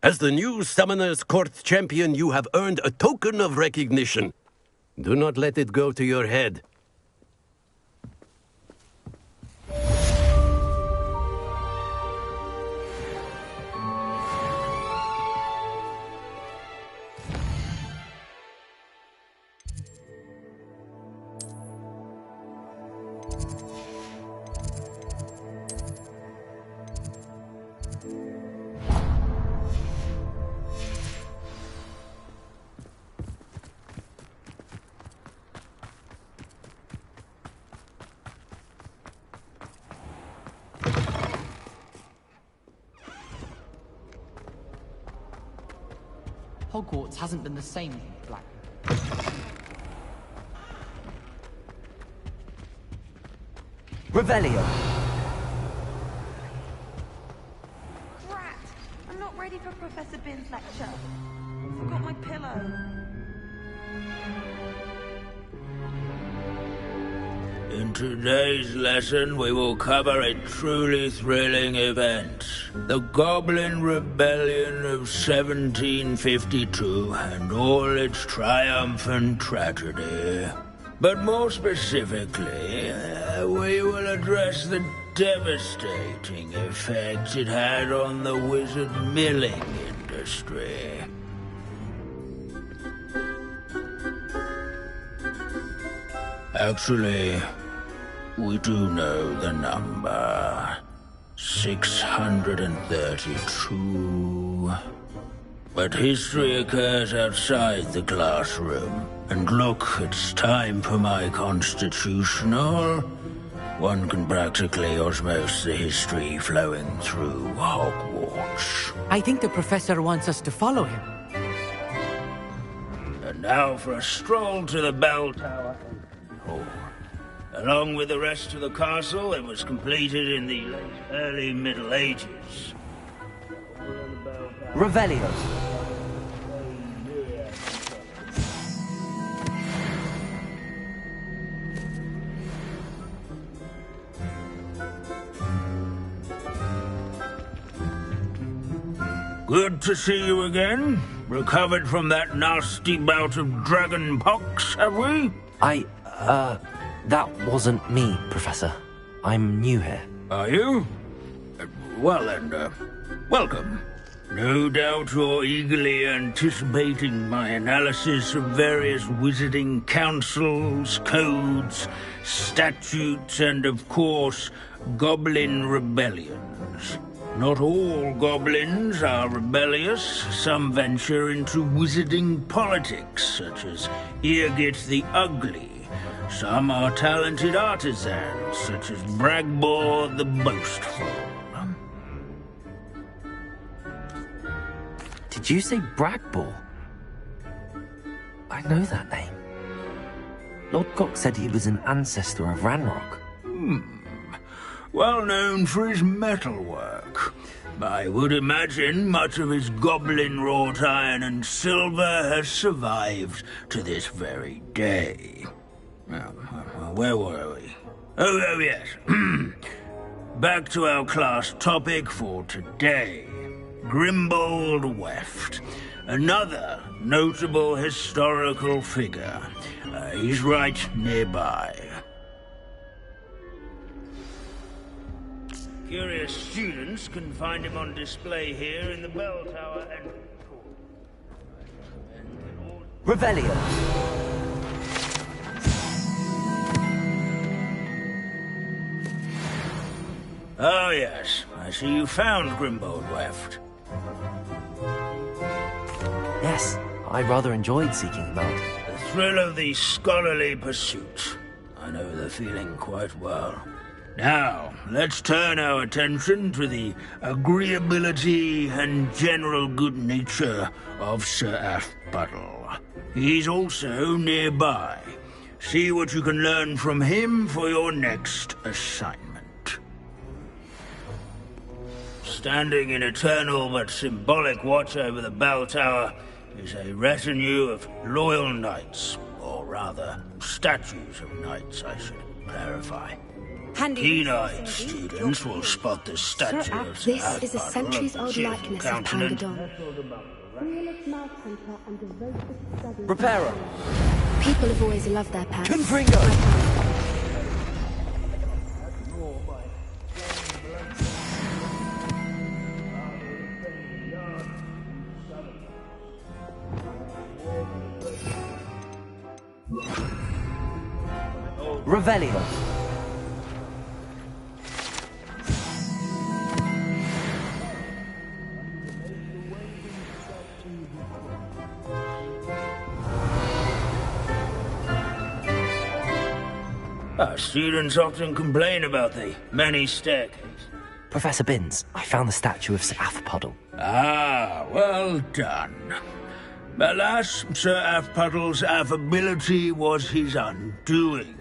As the new Summoner's Court champion, you have earned a token of recognition. Do not let it go to your head. Hogwarts hasn't been the same, Black. Revelio. Drat! I'm not ready for Professor Bin's lecture. I forgot my pillow. In today's lesson, we will cover a truly thrilling event. The Goblin Rebellion of 1752 and all its triumphant tragedy. But more specifically, we will address the devastating effects it had on the wizard milling industry. Actually, we do know the number. 632. But history occurs outside the classroom. And look, it's time for my constitutional. One can practically osmose the history flowing through Hogwarts. I think the professor wants us to follow him. And now for a stroll to the bell tower. Along with the rest of the castle, it was completed in the early Middle Ages. Revelio. Good to see you again. Recovered from that nasty bout of dragon pox, have we? That wasn't me, Professor. I'm new here. Are you? Well then, welcome. No doubt you're eagerly anticipating my analysis of various wizarding councils, codes, statutes, and of course, goblin rebellions. Not all goblins are rebellious. Some venture into wizarding politics, such as Irgit the Ugly. Some are talented artisans, such as Bragbor the Boastful. Did you say Bragball? I know that name. Lord Gok said he was an ancestor of Ranrock. Well known for his metalwork. I would imagine much of his goblin wrought iron and silver has survived to this very day. Now, where were we? Oh yes. Back to our class topic for today. Grimbold Weft. Another notable historical figure. He's right nearby. Curious students can find him on display here in the bell tower and... Revelio. Oh yes, I see you found Grimbold Weft. Yes, I rather enjoyed seeking him out. The thrill of the scholarly pursuit. I know the feeling quite well. Now, let's turn our attention to the agreeability and general good nature of Sir Aphbuttle. He's also nearby. See what you can learn from him for your next assignment. Standing in eternal but symbolic watch over the bell tower is a retinue of loyal knights, or rather, statues of knights, I should clarify. Keen-eyed students will spot the statue of Sir This is a centuries-old likeness of Pangadon. Reparo. People have always loved their pets. Confringo. Revelio. Our students often complain about the many staircases. Professor Binns, I found the statue of Sir Aphbuttle. Ah, well done. Alas, Sir Aphbuttle's affability was his undoing.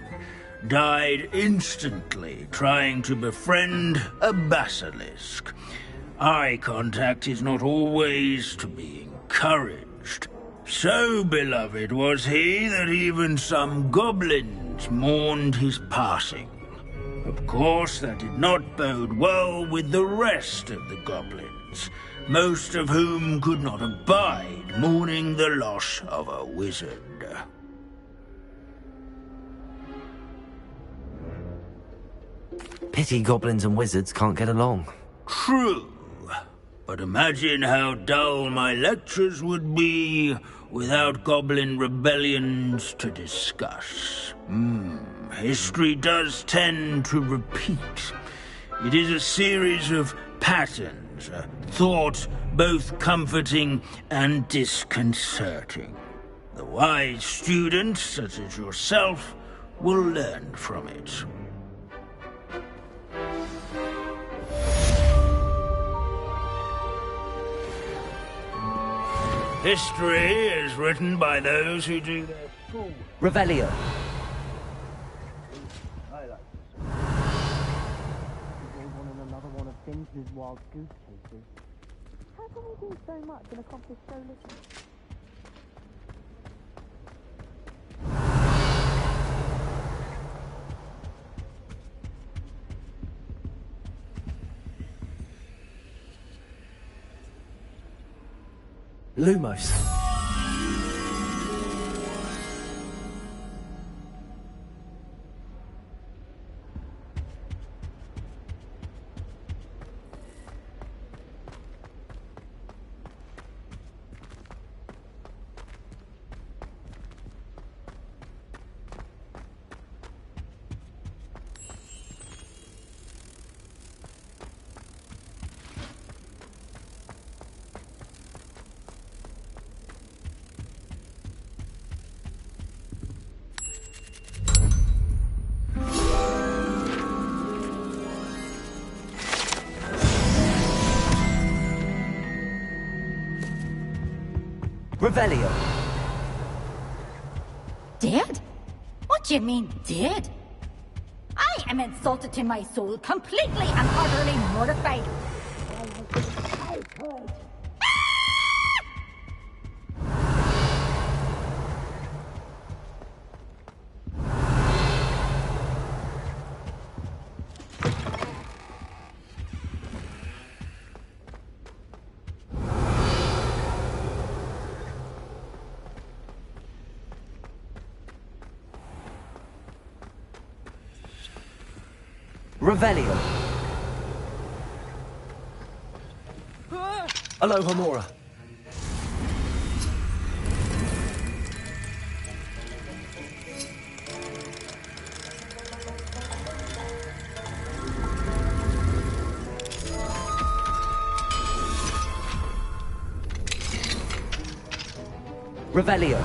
Died instantly trying to befriend a basilisk. Eye contact is not always to be encouraged. So beloved was he that even some goblins mourned his passing. Of course, that did not bode well with the rest of the goblins, most of whom could not abide mourning the loss of a wizard. Pity goblins and wizards can't get along. True. But imagine how dull my lectures would be without goblin rebellions to discuss. History does tend to repeat. It is a series of patterns, a thought both comforting and disconcerting. The wise students, such as yourself, will learn from it. History is written by those who do their school. Revelio. Wild goose chases. How can we do so much and accomplish so little? Lumos. Revelio. Dead? What do you mean, dead? I am insulted to my soul, completely and utterly mortified. Revelio. Aloha Mora. Revelio.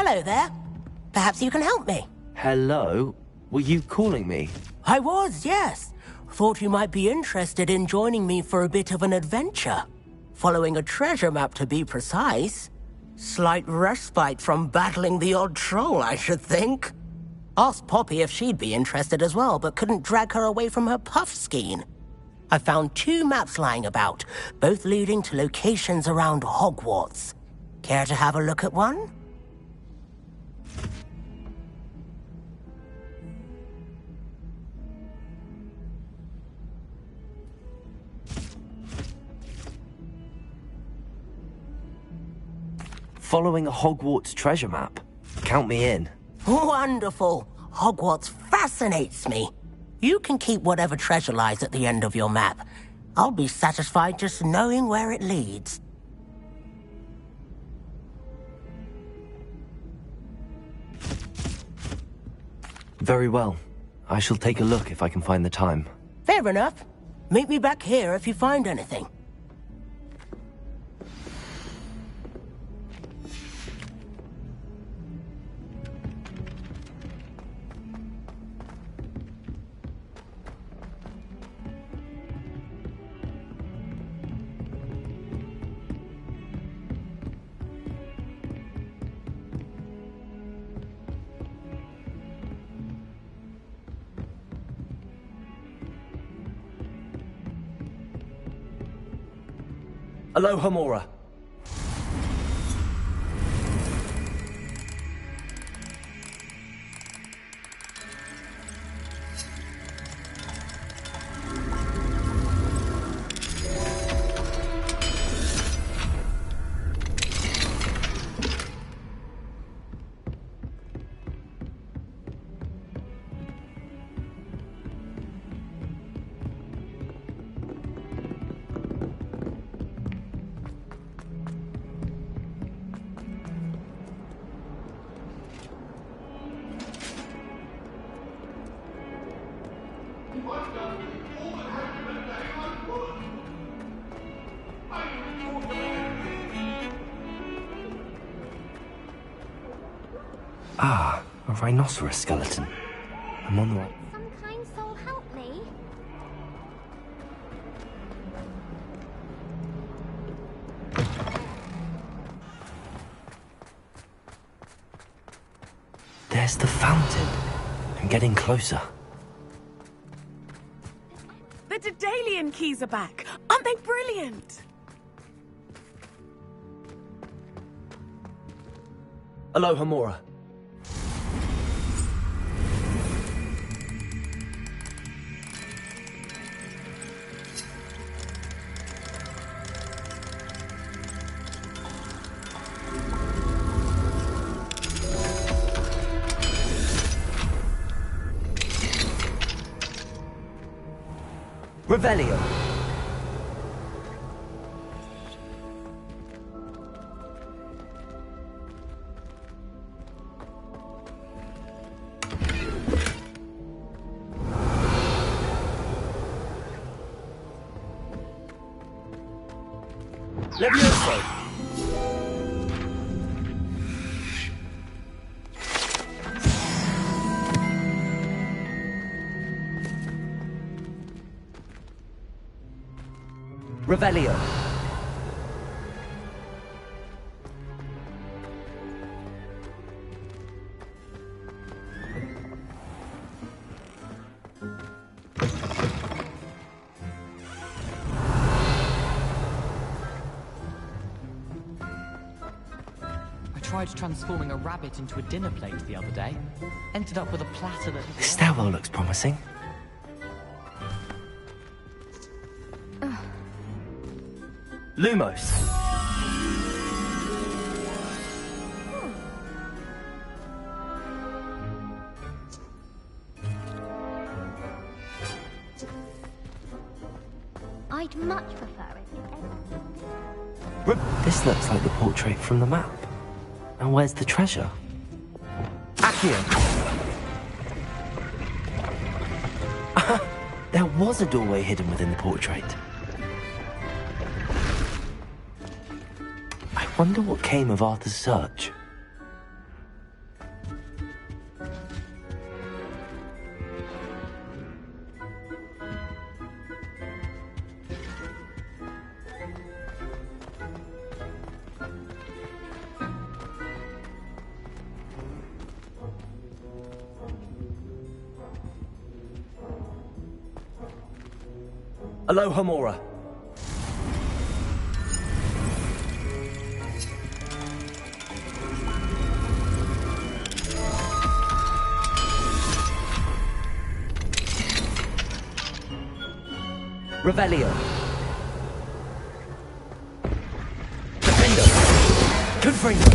Hello there. Perhaps you can help me. Hello? Were you calling me? I was, yes. Thought you might be interested in joining me for a bit of an adventure. Following a treasure map, to be precise. Slight respite from battling the odd troll, I should think. Asked Poppy if she'd be interested as well, but couldn't drag her away from her puff skein. I found 2 maps lying about, both leading to locations around Hogwarts. Care to have a look at one? Following a Hogwarts treasure map. Count me in. Wonderful. Hogwarts fascinates me. You can keep whatever treasure lies at the end of your map. I'll be satisfied just knowing where it leads. Very well. I shall take a look if I can find the time. Fair enough. Meet me back here if you find anything. Aloha Mora. Ah, a rhinoceros skeleton. I'm on the right. Some kind soul help me. There's the fountain. I'm getting closer. The Daedalian keys are back. Aren't they brilliant? Aloha Mora. Revelio. Levioso. Revelio. I tried transforming a rabbit into a dinner plate the other day. Ended up with a platter that... The stairwell looks promising. Lumos. I'd much prefer it. This looks like the portrait from the map. And where's the treasure? Accio! There was a doorway hidden within the portrait. I wonder what came of Arthur's search. Aloha Mora. Revelio. Defendo. Confringo.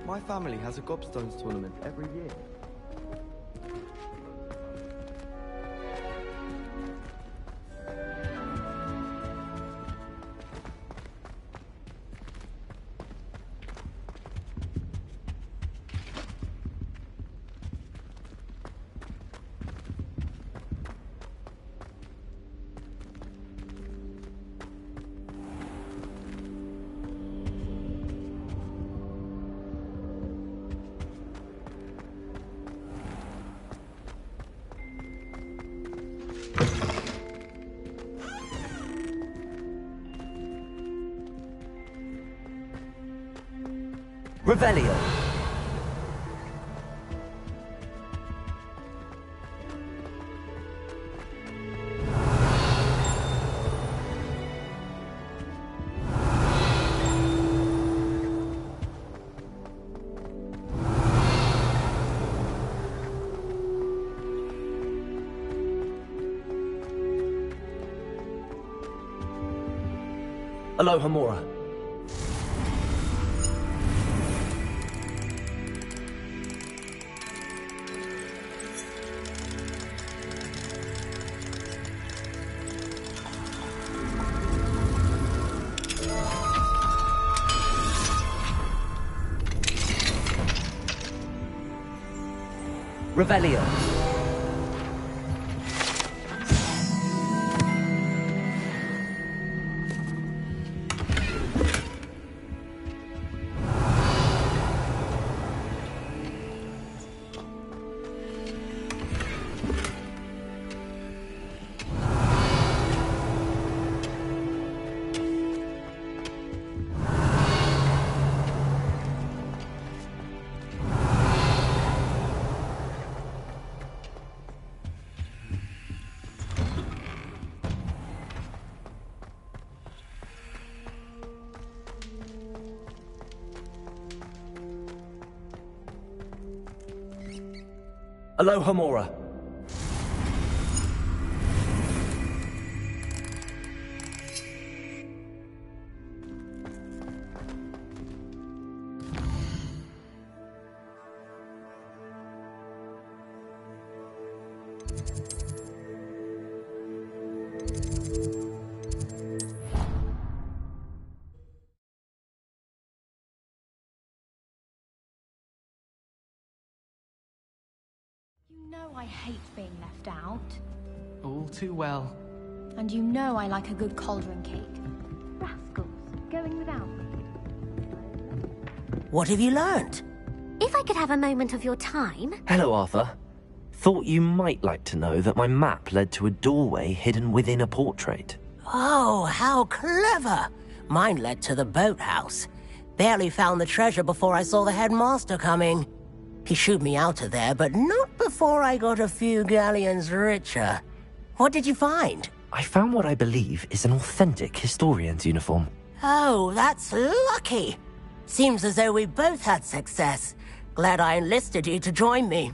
My family has a gobstones tournament every year. Revelio. Alohomora. Revelio. Alohomora. You know I hate being left out. All too well. And you know I like a good cauldron cake. Rascals, going without me. What have you learnt? If I could have a moment of your time... Hello, Arthur. Thought you might like to know that my map led to a doorway hidden within a portrait. Oh, how clever! Mine led to the boathouse. Barely found the treasure before I saw the headmaster coming. He shooed me out of there, but not before I got a few galleons richer. What did you find? I found what I believe is an authentic historian's uniform. Oh, that's lucky. Seems as though we both had success. Glad I enlisted you to join me.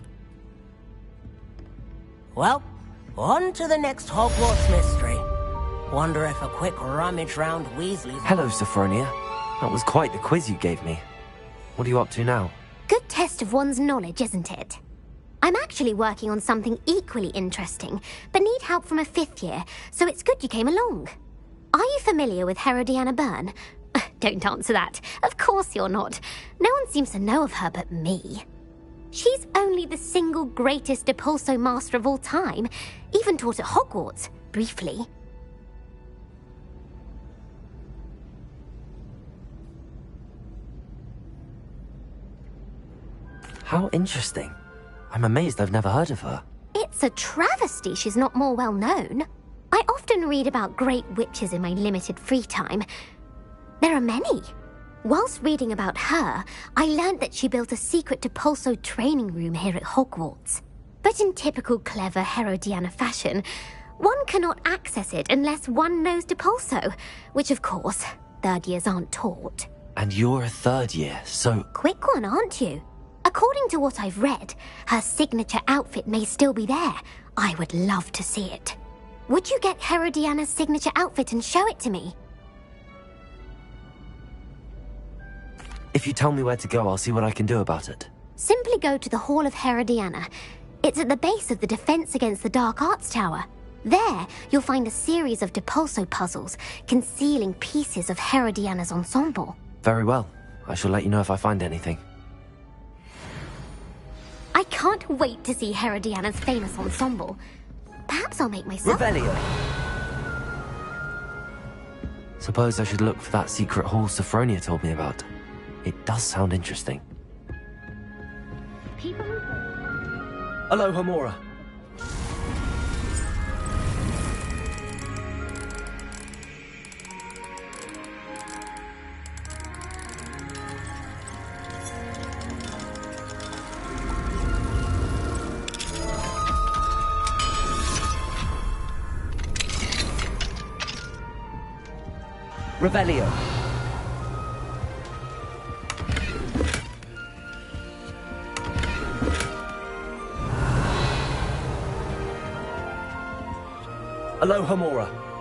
Well, on to the next Hogwarts mystery. Wonder if a quick rummage round Weasley's... Hello, Sophronia. That was quite the quiz you gave me. What are you up to now? Good test of one's knowledge, isn't it? I'm actually working on something equally interesting, but need help from a 5th year, so it's good you came along. Are you familiar with Herodiana Byrne? Don't answer that. Of course you're not. No one seems to know of her but me. She's only the single greatest Depulso master of all time, even taught at Hogwarts, briefly. How interesting. I'm amazed I've never heard of her. It's a travesty she's not more well known. I often read about great witches in my limited free time. There are many. Whilst reading about her, I learned that she built a secret Depulso training room here at Hogwarts. But in typical clever Herodiana fashion, one cannot access it unless one knows Depulso, which of course, 3rd years aren't taught. And you're a 3rd year, so... Quick one, aren't you? According to what I've read, her signature outfit may still be there. I would love to see it. Would you get Herodiana's signature outfit and show it to me? If you tell me where to go, I'll see what I can do about it. Simply go to the Hall of Herodiana. It's at the base of the Defense Against the Dark Arts Tower. There, you'll find a series of Depulso puzzles concealing pieces of Herodiana's ensemble. Very well. I shall let you know if I find anything. I can't wait to see Herodiana's famous ensemble. Perhaps I'll make myself... Revelio! Suppose I should look for that secret hall Sophronia told me about. It does sound interesting. Aloha Mora. Revelio. Aloha Mora.